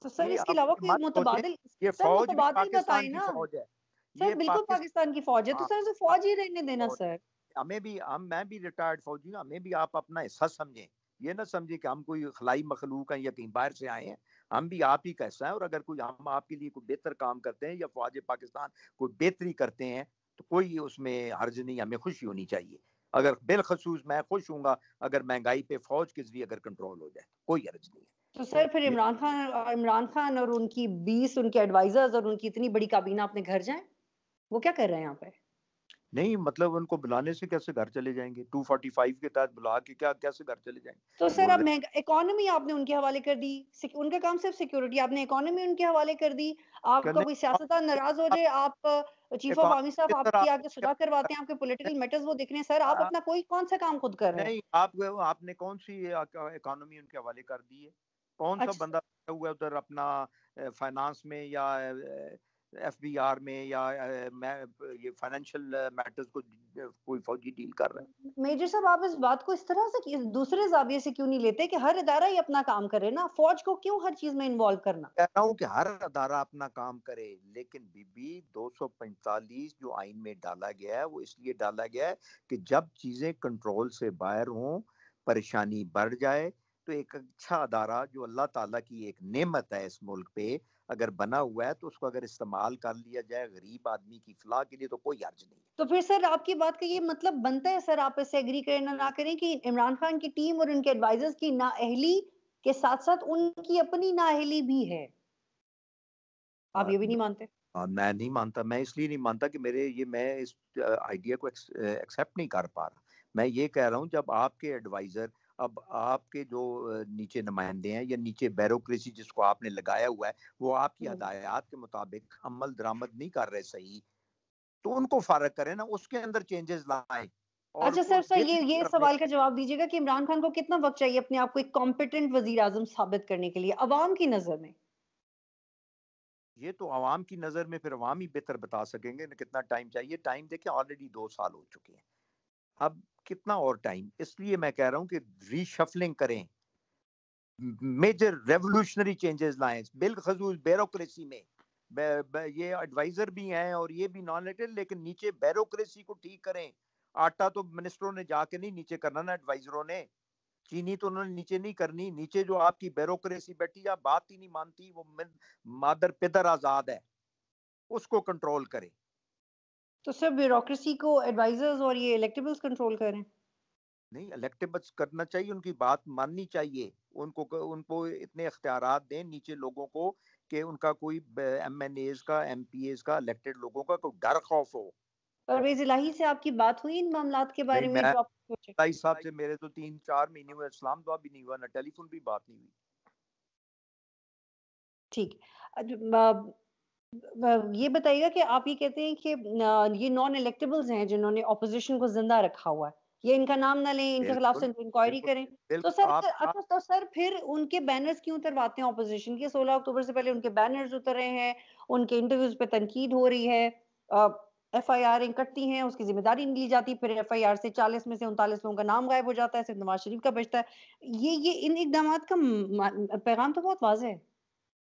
तो सर ये इसके आप अलावा ये कोई मत सोचें। मुतबादिल ये सर फौज भी मुतबादिल बताएं पाकिस्तान की ना। फौज है। सर ये बिल्कुल पाकिस्तान, पाकिस्तान की फौज है, तो हाँ, सर उसे फौज ही रहने देना फौज है। सर। हमें भी, हम मैं भी रिटायर्ड फौजी हूँ, हमें भी आप अपना हिस्सा समझें। ये ना समझे कि हम कोई खलाई मखलूक हैं या कहीं बाहर से आए हैं। हम भी आप ही का हिस्सा है और अगर कोई हम आपके लिए कोई बेहतर काम करते हैं या फौज पाकिस्तान कोई बेहतरी करते हैं तो कोई उसमें हर्ज नहीं, हमें खुशी होनी चाहिए। अगर बिलखसूस मैं खुश हूँ अगर महंगाई पे फौज के जरिए अगर कंट्रोल हो जाए, कोई हर्ज नहीं तो सर फिर है। इमरान खान और उनकी 20 उनके एडवाइजर्स और उनकी इतनी बड़ी काबीना अपने घर जाएं। वो क्या कर रहे हैं यहाँ पे? नहीं, मतलब उनको बुलाने से कैसे घर चले जाएंगे? 245 के तहत बुला के क्या कैसे घर चले जाएंगे? तो वो सर अब महंगा इकोनॉमी आपने उनके हवाले कर दी। उनका काम सिर्फ सिक्योरिटी, आपने इकोनॉमी उनके हवाले कर दी। आपका करने कोई सियासतदान नाराज हो जाए, आप चीफ ऑफ आर्मी इकोनॉमी साहब किस तरह आपकी आके सुलह करवाते हैं, आपके पॉलिटिकल मैटर्स वो देख रहे हैं। सर आप अपना कोई कौन सा काम खुद कर रहे हैं? नहीं, आप आपने कौन सी इकोनॉमी उनके हवाले कर दी है? कौन सा अच्छा बंदा बैठा हुआ है उधर अपना फाइनेंस में या एफबीआर में या ये फाइनेंशियल मैटर्स को कोई फौजी डील कर रहा है? मेजर साहब, आप इस बात को इस तरह से दूसरे जाविये से क्यों नहीं लेते कि हर इदारा ही अपना काम करे ना, फौज को क्यों हर चीज में इन्वॉल्व करना? कह रहा हूँ कि हर अदारा अपना काम करे, लेकिन बीबी 245 जो आइन में डाला गया है वो इसलिए डाला गया है कि जब चीजें कंट्रोल से बाहर हों, परेशानी बढ़ जाए, तो एक अच्छा अदारा जो अल्लाह ताला की एक नेमत है इस मुल्क पे, अगर बना हुआ है तो उसको अगर इस्तेमाल कर लिया जाए गरीब आदमी की फलाह के लिए, तो कोई हर्ज नहीं है। तो फिर सर आपकी बात का ये मतलब बनता है सर, आप इससे एग्री करें ना करें, कि इमरान खान की टीम और उनके एडवाइजर्स की नाअहली के साथ साथ उनकी अपनी नाअहली भी है। आप आ, ये भी नहीं मानते? मैं नहीं मानता। मैं इसलिए नहीं मानता कि मैं इस आइडिया को एक्सेप्ट नहीं कर पा रहा। मैं ये कह रहा हूँ, जब आपके एडवाइजर, अब आपके जो नीचे नुमाइंदे हैं या नीचे ब्यूरोक्रेसी जिसको आपने लगाया हुआ है, वो आपकी हम्म। हदायत के मुताबिक अमल दरामद नहीं कर रहे सही, तो उनको फारग करें ना, उसके अंदर चेंजेस लाएं और अच्छा सर सर बेहतरी की ये तरफ ले सवाल का जाएं। जवाब दीजिएगा कि इमरान खान को कितना वक्त चाहिए अपने आप को एक कॉम्पिटेंट वजीर आजम साबित करने के लिए अवाम की नजर में? ये तो आवाम की नज़र में फिर आवाम ही बेहतर बता सकेंगे ना कितना टाइम चाहिए। टाइम देखिए ऑलरेडी 2 साल हो चुके हैं। अब कितना और टाइम? इसलिए मैं कह रहा हूँ कि रीशफलिंग करें, मेजर रेवोल्यूशनरी चेंजेस लाएं, बिलखसूस ब्यूरोक्रेसी में। ये एडवाइजर भी हैं और ये भी नॉन इलेक्टेड, लेकिन नीचे ब्यूरोक्रेसी को ठीक करें। आटा तो मिनिस्टरों ने जाके नहीं नीचे करना ना, एडवाइजरों ने। चीनी तो उन्होंने नीचे नहीं करनी। नीचे जो आपकी ब्यूरोक्रेसी बैठी है, बात ही नहीं मानती, वो मादर पिदर आजाद है, उसको कंट्रोल करे। तो सर ब्यूरोक्रेसी को एडवाइजर्स और ये इलेक्टेबल्स कंट्रोल करें? नहीं, इलेक्टेबल्स करना चाहिए, उनकी बात माननी चाहिए। उनको इतने इख्तियारात दें नीचे लोगों को कि उनका कोई एमएनएज का, एमपीएज का, इलेक्टेड लोगों का कोई डर खौफ हो। परवेज इलाही से आपकी बात हुई इन मामलात के नहीं, बारे में मैं जो आप सोचे? भाई साहब से मेरे तो 3-4 महीने हुए, इस्लाम दुआ भी नहीं हुआ, ना टेलीफोन भी बात नहीं हुई। ठीक। ये बताइएगा कि आप ये कहते हैं कि ये नॉन इलेक्टेबल्स हैं जिन्होंने ऑपोजिशन को जिंदा रखा हुआ है, ये इनका नाम ना लें, इनके खिलाफ बिल्कुल, सिर्फ इंक्वायरी बिल्कुल, करें। तो बिल्कुल। सर आप अच्छा, तो सर फिर उनके बैनर्स क्यों उतरवाते हैं ऑपोजिशन के? 16 अक्टूबर से पहले उनके बैनर्स उतर रहे हैं, उनके इंटरव्यूज पे तनकीद हो रही है, एफआईआर कटती हैं, उसकी जिम्मेदारी नहीं ली जाती, फिर एफआईआर से 40 में से 39 लोगों का नाम गायब हो जाता है, सिर्फ नवाज शरीफ का बचता है। ये इन इकदाम का पैगाम तो बहुत वाज़ेह है।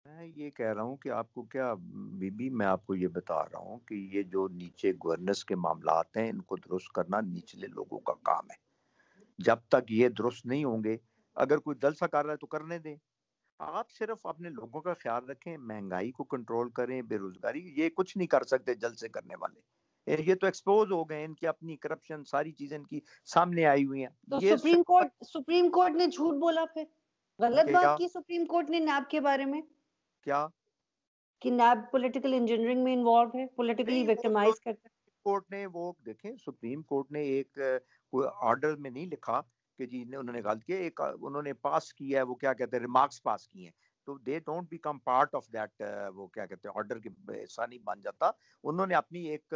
मैं ये कह रहा हूँ कि आपको क्या बीबी, मैं आपको ये बता रहा हूँ कि ये जो नीचे गवर्नेंस के मामलात हैं, इनको दुरुस्त करना निचले लोगों का काम है। जब तक ये दुरुस्त नहीं होंगे, अगर कोई जलसा कर रहा है तो करने दें। आप सिर्फ अपने लोगों का ख्याल रखें, महंगाई को कंट्रोल करें, बेरोजगारी, ये कुछ नहीं कर सकते जलसे करने वाले। ये तो एक्सपोज हो गए, इनकी अपनी करप्शन, सारी चीजें इनकी सामने आई हुई हैं। तो ये सिर्फ सुप्रीम कोर्ट ने झूठ बोला फिर? गलत बात क्या की सुप्रीम कोर्ट ने नैब के बारे में क्या कि नैब पॉलिटिकल इंजीनियरिंग में इन्वॉल्व है, पॉलिटिकली नहीं, वो तो विक्टिमाइज करता है। कोर्ट ने वो देखें, सुप्रीम कोर्ट ने एक कोई ऑर्डर में नहीं लिखा कि जी ने उन्होंने गलत किया। एक उन्होंने पास किया है, वो क्या कहते हैं, रिमार्क्स पास किए हैं, तो they don't become part of that, वो क्या कहते हैं, ऑर्डर के हिस्सा नहीं बन जाता। उन्होंने अपनी एक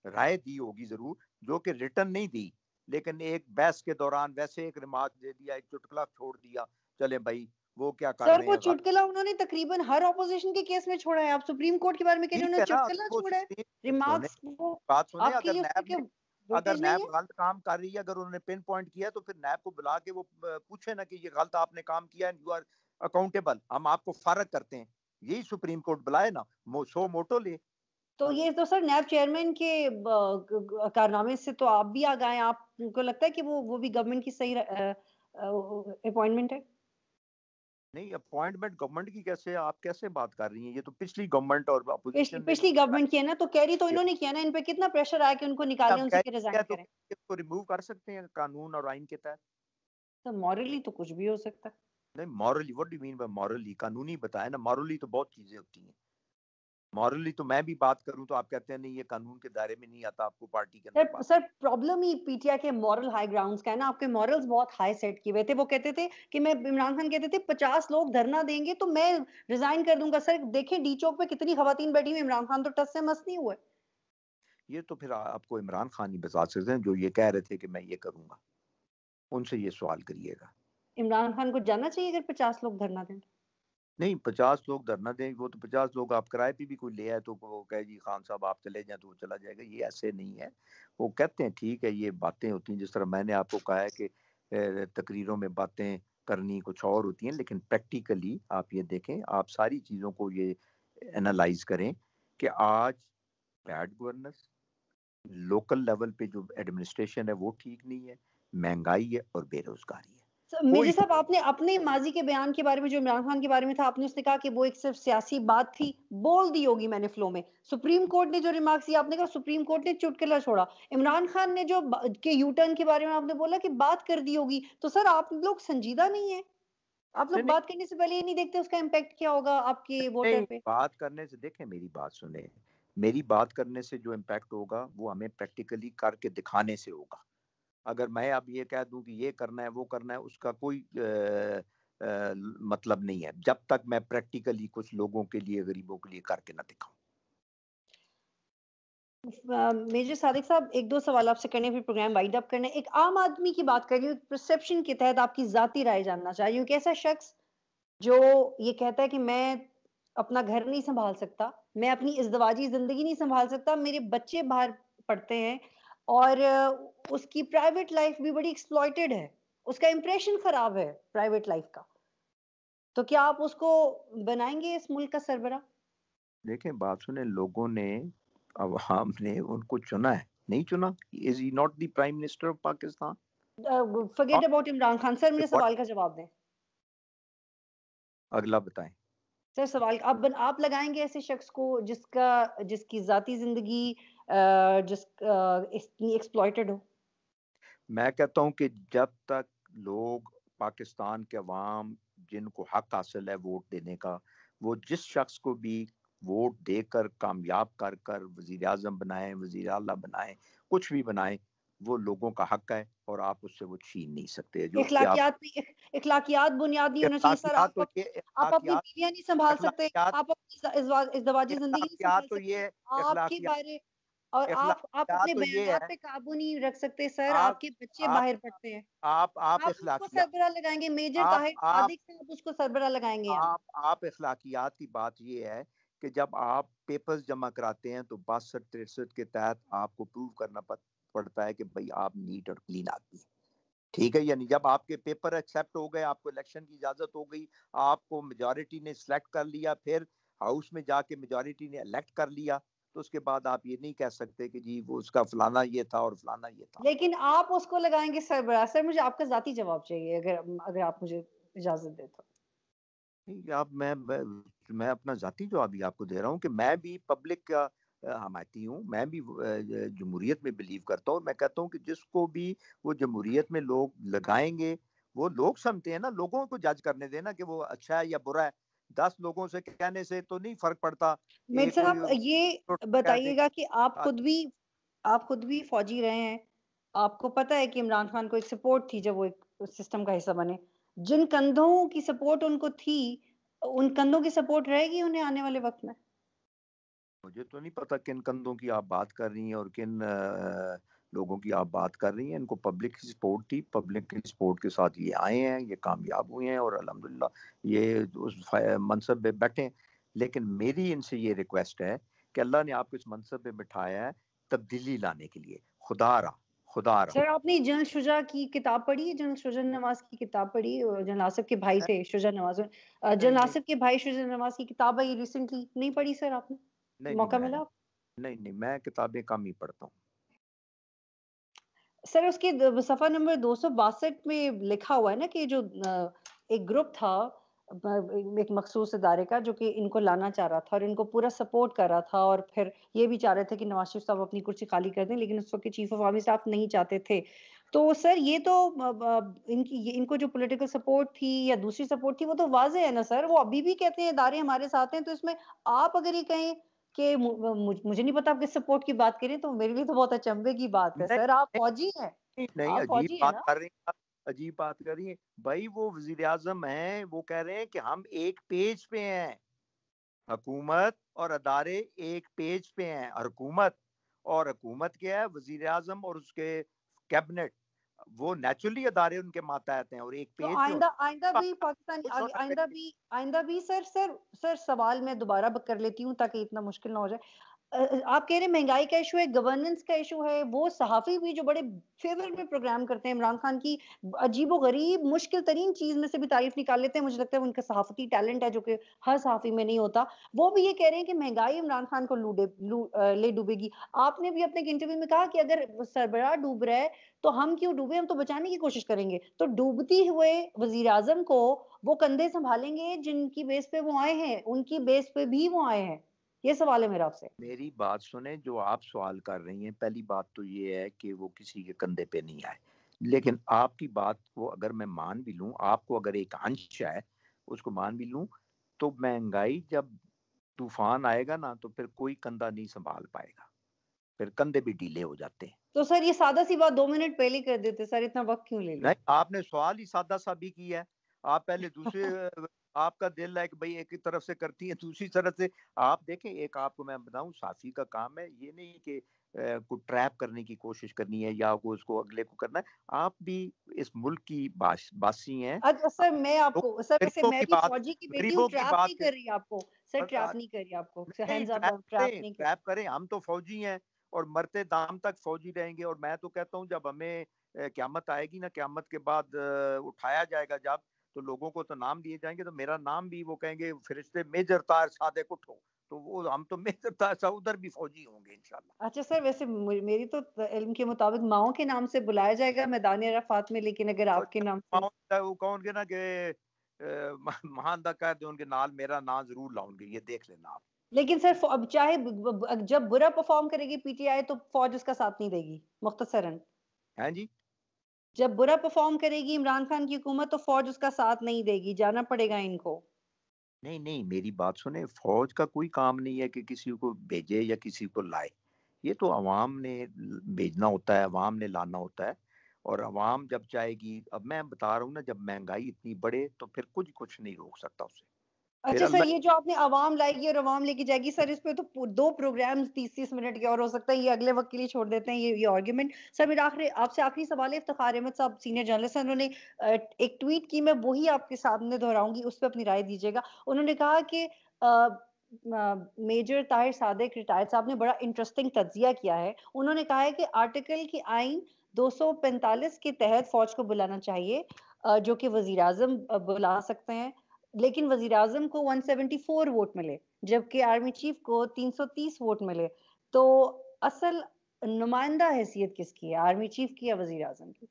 राय दी होगी जरूर, जो कि रिटर्न नहीं दी, लेकिन एक बहस के दौरान वैसे एक रिमार्क दे दिया, एक चुटकुला छोड़ दिया, चले भाई वो क्या कर सर रहे वो हैं, गलत। चुटकुला उन्होंने तकरीबन हर ऑपोजिशन के केस में छोड़ा है, आप सुप्रीम कोर्ट के बारे में कह रहे हैं ठीक है उन्होंने ना, चुटकुला वो छोड़ा है? सुप्रीम सुने, रिमार्क्स वो बात सुने, आपके लिए उसका क्या अगर वेटेज नहीं नैब है? गलत काम कर रही है, अगर उन्होंने पिन पॉइंट किया, तो फिर नैब को बुला के वो पूछे ना कि ये गलत आपने काम किया, एंड यू आर अकाउंटेबल, हम आपको फारग करते हैं। यही सुप्रीम कोर्ट बुलाए ना, सो मोटो ले। तो ये तो सर नैब चेयरमैन के कारनामे से तो आप भी आ गए, आपको लगता है कि वो भी गवर्नमेंट की सही अपॉइंटमेंट है? नहीं, अपॉइंटमेंट गवर्नमेंट की कैसे, आप कैसे बात कर रही हैं? ये तो पिछली गवर्नमेंट और पिछली अपोजिशन ने पिछली गवर्नमेंट की है ना, तो कैरी तो किया। इन्होंने किया ना, इन पे कितना प्रेशर आया कि उनको निकालें, अब उनसे क्या कि किया रिजाइन तो करें। इसको रिमूव कर सकते हैं कानून और आइन के तहत। तो मॉरली तो कुछ भी हो सकता है। नहीं, morally, what do you mean by morally? कानूनी बताया ना, मॉरली तो बहुत चीजें होती हैं। मॉरली तो मैं भी बात करूं तो आप कहते हैं नहीं ये कानून के दायरे में नहीं आता, आपको पार्टी के अंदर सर बात। सर प्रॉब्लम ही पीटीआई के मॉरल हाई ग्राउंड्स का है ना, आपके मॉरल्स बहुत हाई सेट किए हुए थे। वो कहते थे कि मैं, इमरान खान कहते थे 50 लोग धरना देंगे तो मैं रिजाइन कर दूंगा। सर देखें डी चौक पे कितनी खवातीन बैठी हुई, इमरान खान तो टस से मस नहीं हुए। ये तो फिर आपको इमरान खान ही बता सकते हैं, जो ये कह रहे थे कि मैं ये करूंगा, उनसे ये सवाल करिएगा। इमरान खान को जाना चाहिए अगर 50 लोग धरना दें तो? नहीं, 50 लोग धरना दें, वो तो 50 लोग आप किराए पे भी कोई ले आए तो वो कहे जी खान साहब आप चले जाए तो वो चला जाएगा, ये ऐसे नहीं है। वो कहते हैं ठीक है, ये बातें होती हैं, जिस तरह मैंने आपको कहा है कि तकरीरों में बातें करनी कुछ और होती हैं, लेकिन प्रैक्टिकली आप ये देखें, आप सारी चीज़ों को ये एनालाइज करें कि आज बैड गवर्नेंस, लोकल लेवल पे जो एडमिनिस्ट्रेशन है वो ठीक नहीं है, महंगाई है और बेरोजगारी है। मिर्जा कोई साहब, आपने अपने माजी के बयान के बारे में जो इमरान खान के बारे में था, आपने उसने कहा कि वो एक सिर्फ सियासी बात थी, बोल दी होगी मैंने फ्लो में। सुप्रीम कोर्ट ने जो रिमार्क्स दिया, आपने कहा सुप्रीम कोर्ट ने चुटकुला छोड़ा। इमरान खान ने जो के यू टर्न के बारे में आपने बोला कि बात कर दी होगी। तो सर आप लोग संजीदा नहीं है? आप नहीं, लोग बात करने से पहले ये नहीं देखते उसका इम्पैक्ट क्या होगा आपके वोटर नहीं, पे? बात करने से, देखें मेरी बात सुने, मेरी बात करने से जो इम्पैक्ट होगा वो हमें प्रैक्टिकली करके दिखाने से होगा। अगर मैं अब ये कह दूं कि ये करना है वो करना है, उसका कोई मतलब नहीं है, जब तक मैं प्रैक्टिकली कुछ लोगों के लिए, गरीबों के लिए करके ना दिखाऊं। मेजर सादिक साहब, एक दो सवाल आपसे करने, फिर प्रोग्राम वाइड अप करना है। एक आम आदमी की बात कर रही हूँ, परसेप्शन के तहत आपकी जाती राय जानना चाह रही हूँ कि ऐसा शख्स जो ये कहता है कि मैं अपना घर नहीं सँभाल सकता, मैं अपनी इज़्दिवाजी ज़िंदगी नहीं सँभाल सकता, मेरे बच्चे बाहर पढ़ते हैं और उसकी प्राइवेट लाइफ़ भी बड़ी एक्सप्लॉइटेड है, उसका इंप्रेशन खराब है प्राइवेट लाइफ़ का। तो क्या आप उसको बनाएँगे इस मुल्क का सरबराह? देखें, बात सुनें, लोगों ने, अवाम ने उनको चुना है, नहीं चुना? Is he not the prime minister of Pakistan? हाँ, forget about Imran Khan. Sir मेरे व्हाट, सवाल का जवाब दें। अगला बताएँ। सर सवाल आप लगाएँगे ऐसे शख्स को जिसकी ज़ाती ज़िंदगी इतनी एक्सप्लॉइटेड हो? मैं कहता हूँ कि जब तक लोग, पाकिस्तान के अवाम, जिनको हक हासिल है वोट देने का, वो जिस शख्स को भी वोट देकर कामयाब कर कर वजीर आजम बनाएं, वजीर आला बनाएं, कुछ भी बनाएं, वो लोगों का हक है और आप उससे वो छीन नहीं सकते। जो कि आप, इखलाकियात बुनियाद नहीं होना चाहिए सर। इखलाकियात तो ये, आप अपनी इखलाकियात, बीवियाँ नहीं सँभाल सकते, इखलाकियात, आप अपनी इज़्दिवाजी ज़िंदगी नहीं इखलाकियात सँभाल तो ये, सकते, आपके इखलाकियात, बारे और आप इखलाकियात अपने तो ये बयानात है। पे काबू नहीं रख सकते सर, आप आपके बच्चे आप बाहर पढ़ते हैं। आप आप उसको इखलाकियात, सरबराह लगाएँगे, मेजर आप ताहिर आप सादिक साहब उसको सरबराह लगाएँगे यहाँ। आप इखलाकियात की बात ये है कि जब आप पेपर्स जमा कराते हैं तो 62-63 के तहत आपको प्रूव करना पड़ता है कि भाई आप नीट और क्लीन आदमी हैं। ठीक है, यानी जब आपके पेपर एक्सेप्ट हो गए, आपको इलेक्शन की इजाजत हो गई, आपको मेजॉरिटी ने सिलेक्ट कर लिया, फिर हाउस में जाके मेजॉरिटी ने इलेक्ट कर लिया, तो उसके बाद आप ये नहीं कह सकते कि जी वो उसका फलाना ये था और फलाना ये था। लेकिन आप उसको लगाएँगे सरबराह। सर मुझे आपका ज़ाती जवाब चाहिए अगर अगर आप मुझे इजाज़त दें तो। नहीं, आप मैं अपना ज़ाती जवाब भी आपको दे रहा हूँ कि मैं भी पब्लिक का हमायती हूँ, मैं भी जमहूरियत में बिलीव करता हूँ। मैं कहता हूँ कि जिसको भी वो जमहूरियत में लोग लगाएँगे, वो लोग समझते हैं ना, लोगों को जज करने दें ना कि वो अच्छा है या बुरा है। 10 लोगों से कहने से तो नहीं फ़र्क पड़ता, मिर्ज़ा एक कोई साहब ये कह दे। बताइएगा कि आप खुद भी फ़ौजी रहे हैं। आपको पता है कि इमरान खान को एक सपोर्ट थी जब वो एक सिस्टम का हिस्सा बने। जिन कंधों की सपोर्ट उनको थी, उन कंधों की सपोर्ट रहेगी उन्हें आने वाले वक़्त में? मुझे तो नहीं पता किन कंधों की आप बात कर रही हैं और किन लोगों की आप बात कर रही हैं। इनको पब्लिक की सपोर्ट थी, पब्लिक की सपोर्ट के साथ ये आए हैं, ये कामयाब हुए हैं और अल्हम्दुलिल्लाह ये उस मनसब पे बैठे हैं। लेकिन मेरी इनसे ये रिक्वेस्ट है कि अल्लाह ने आपको इस मनसब पे बिठाया है तब्दीली लाने के लिए। खुदारा, खुदारा। सर आपने जनरल शुजा की किताब पढ़ी है? जनरल शुजा नवाज़ की किताब पढ़ी है? जनरल आसिफ के भाई थे शुजा नवाज़ नहीं, जनरल नहीं, आसिफ के भाई शुजा नवाज़ की किताब आई रिसेंटली, नहीं पढ़ी सर आपने? नहीं, नहीं, मौका मैं मिला? नहीं, नहीं, मैं किताबें कम ही पढ़ता हूँ। सर उसके सफ़ा नंबर 262 में लिखा हुआ है ना कि जो एक ग्रुप था एक मखसूस इदारे का जो कि इनको लाना चाह रहा था और इनको पूरा सपोर्ट कर रहा था और फिर ये भी चाह रहे थे कि नवाज शरीफ साहब अपनी कुर्सी खाली कर दें लेकिन उस वक्त के चीफ ऑफ आर्मी स्टाफ नहीं चाहते थे। तो सर ये तो इनको जो पॉलिटिकल सपोर्ट थी या दूसरी सपोर्ट थी वो तो वाज़ेह है ना सर, वो अभी भी कहते हैं इदारे हमारे साथ हैं, तो इसमें आप अगर ये कहें कि मुझे नहीं पता आप किस सपोर्ट की बात करें तो मेरे लिए तो बहुत अचंभे की बात है नहीं, सर, आप फौजी हैं, नहीं, नहीं, आप अजीब फौजी हैं बात ना? कर रही हैं आप, अजीब बात कर रही हैं। भाई वो वज़ीर आज़म हैं, वो कह रहे हैं कि हम एक पेज पे हैं। हुकूमत और अदारे एक पेज पे हैं। और हुकूमत क्या है? वज़ीर आज़म और उसके कैबिनेट, वो नेचुरली अदारे उनके मातहत हैं और एक तो पेज पे आइंदा होते आइंदा हैं। भी पाकिस्तानी कुछ होना आइंदा भी सर सवाल मैं दोबारा कर लेती हूँ ताकि इतना मुश्किल ना हो जाए। आप कह रहे हैं महंगाई का इशू है, गवर्नेंस का इशू है, वो सहाफ़ी भी जो बड़े फ़ेवर में प्रोग्राम करते हैं इमरान खान की अजीबो-गरीब मुश्किल तरीन चीज़ में से भी तारीफ़ निकाल लेते हैं। मुझे लगता है उनका सहाफ़ती टैलेंट है जो कि हर सहाफ़ी में नहीं होता। वो भी ये कह रहे हैं कि महंगाई इमरान खान को ले डूबेगी। आपने भी अपने एक इंटरव्यू में कहा कि अगर सरबराह डूब रहा है तो हम क्यों डूबे, हम तो बचाने की कोशिश करेंगे। तो डूबती हुए वज़ीर-आज़म को वो कंधे सँभालेंगे जिनकी बेस पे वो आए हैं, उनकी बेस पे भी वो आए हैं। ये सवाल है मेरा आपसे। मेरी बात सुने, जो आप सवाल कर रही हैं, पहली बात तो ये है कि वो किसी के कंधे पे नहीं आए। लेकिन आपकी बात को अगर मैं मान भी लूँ, आपको अगर एक अंश है, उसको मान भी लूँ, तो महँगाई जब तूफ़ान आएगा ना, तो फिर कोई कंधा नहीं सँभाल पाएगा। फिर कंधे भी ढीले हो जाते हैं। तो सर ये सादा-सी बात 2 मिनट पहले ही कर देते सर, इतना वक़्त क्यों ले नहीं, लिया? आपने सवाल ही सादा-सा भी किया है। आप पहले दूसरे आपका दिल है कि भई एक ही तरफ से करती हैं, दूसरी तरफ से आप देखें, एक आपको मैं बताऊँ, साफ़ी का काम है, ये नहीं कि को ट्रैप करने की कोशिश करनी है या को उसको अगले को करना है। आप भी इस मुल्क की बासी हैं। अच्छा सर, मैं तो आपको सर, वैसे मैं भी फौजी की बेटी हूँ, गरीबों की ट्रैप बात नहीं है। कर रही आपको सर, बस ट्रैप नहीं कर रही आपको, नहीं, हैंड्स अप, ट्रैप नहीं कर। ट्रैप करें, हम तो फौजी हैं और मरते दाम तक फौजी रहेंगे। और मैं तो कहता हूँ जब हमें क़यामत आएगी ना, क़यामत के बाद उठाया जाएगा जब, तो लोगों को तो नाम दिए जाएंगे, तो मेरा नाम भी वो कहेंगे फरिश्ते मेजर तार सादिक उठो, तो वो हम तो मेजर तार सा उधर भी फौजी होंगे इंशाल्लाह। अच्छा सर, वैसे मेरी तो इल्म के मुताबिक माओ के नाम से बुलाया जाएगा मैदान अराफात में, लेकिन अगर तो आपके नाम से। वो कौन के ना कि महान दा कह दे उनके नाल मेरा नाम जरूर लाऊंगे, ये देख लेना आप। लेकिन सर अब चाहे जब बुरा परफॉर्म करेगी पीटीआई तो फौज उसका साथ नहीं देगी, मुख्तसरन। हैं जी। जब बुरा परफॉर्म करेगी इमरान खान की हुकूमत तो फौज उसका साथ नहीं देगी, जाना पड़ेगा इनको। नहीं नहीं, मेरी बात सुने, फौज का कोई काम नहीं है कि किसी को भेजे या किसी को लाए। ये तो अवाम ने भेजना होता है, अवाम ने लाना होता है। और अवाम जब चाहेगी, अब मैं बता रहा हूँ ना, जब महंगाई इतनी बढ़े तो फिर कुछ नहीं रोक सकता उसे। फिर अच्छा सर, अल्लाह। ये जो आपने आवाम लाएगी और आवाम लेके जाएगी सर, इस पे तो दो प्रोग्राम 30-30 मिनट के और हो सकता है, ये अगले वक्त के लिए छोड़ देते हैं ये आर्ग्यूमेंट। सर मेरा आखिरी आपसे आखिरी सवाल है, इफ्तिखार अहमद साहब सीनियर जर्नलिस्ट हैं, उन्होंने एक ट्वीट की, मैं वही आपके सामने दोहराऊंगी, उस पर अपनी राय दीजिएगा। उन्होंने कहा कि मेजर ताहिर सादिक रिटायर्ड साहब ने बड़ा इंटरेस्टिंग तज्जिया किया है। उन्होंने कहा है कि आर्टिकल की आइन 245 के तहत फौज को बुलाना चाहिए, जो कि वजीर आजम बुला सकते हैं, लेकिन वजीर आजम को 174 वोट मिले, जबकि आर्मी चीफ को 330 वोट मिले। तो असल नुमाइंदा हैसियत किसकी है, आर्मी चीफ की या वजीर आजम की?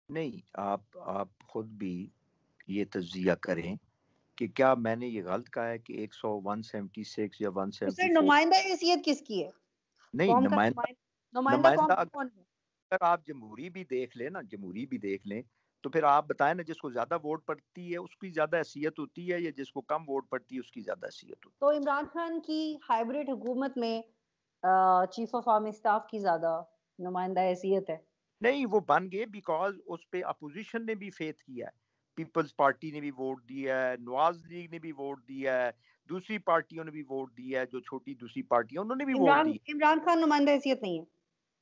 नहीं, आप खुद भी ये तज्जिया करें कि क्या मैंने ये गलत कहा है कि 100 176 या तो सर 174। नुमाइंदा हैसियत किसकी है, नहीं, कौम का नुमाइंदा नुमाइंदा, नुमाइंदा कौम नुमाइंदा का कौन है? अगर आप जमहूरी भी देख लें ना, जमहूरी भी देख लें, तो फिर आप बताएं ना, जिसको ज्यादा वोट पड़ती है उसकी ज्यादा हैसियत होती है या जिसको कम वोट पड़ती है उसकी ज्यादा हैसियत होती तो इमरान खान की हाइब्रिड हुकूमत में चीफ ऑफ आर्मी स्टाफ की ज्यादा नुमाइंदा हैसियत है? है। नहीं, वो बन गए बिकॉज उस पे अपोजिशन ने भी फेथ किया है। पीपल्स पार्टी ने भी वोट दिया है, नवाज लीग ने भी वोट दिया है, दूसरी पार्टियों ने भी वोट दिया है, जो छोटी दूसरी पार्टियां उन्होंने भी वोट इमरान दी। इमरान खान नुमाइंदा हैसियत नहीं है?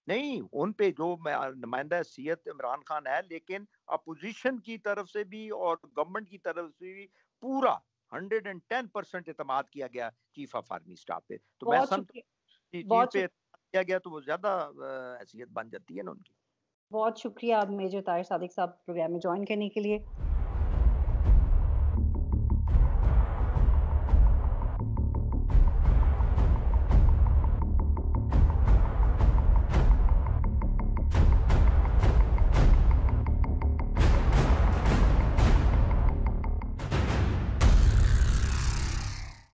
नहीं, उन पे जो नुमाइंदा हैसियत इमरान खान है, लेकिन अपोजिशन की तरफ से भी और गवर्नमेंट की तरफ से भी पूरा 110% एतमाद किया गया चीफ ऑफ आर्मी स्टाफ पे। तो मैं बहुत समझता शुक्रिया। हूँ चीज बहुत पे शुक्रिया। एतमाद किया गया तो वो ज्यादा हैसियत बन जाती है ना उनकी। बहुत शुक्रिया आप मेजर ताहिर सादिक साहब प्रोग्राम में ज्वाइन करने के लिए।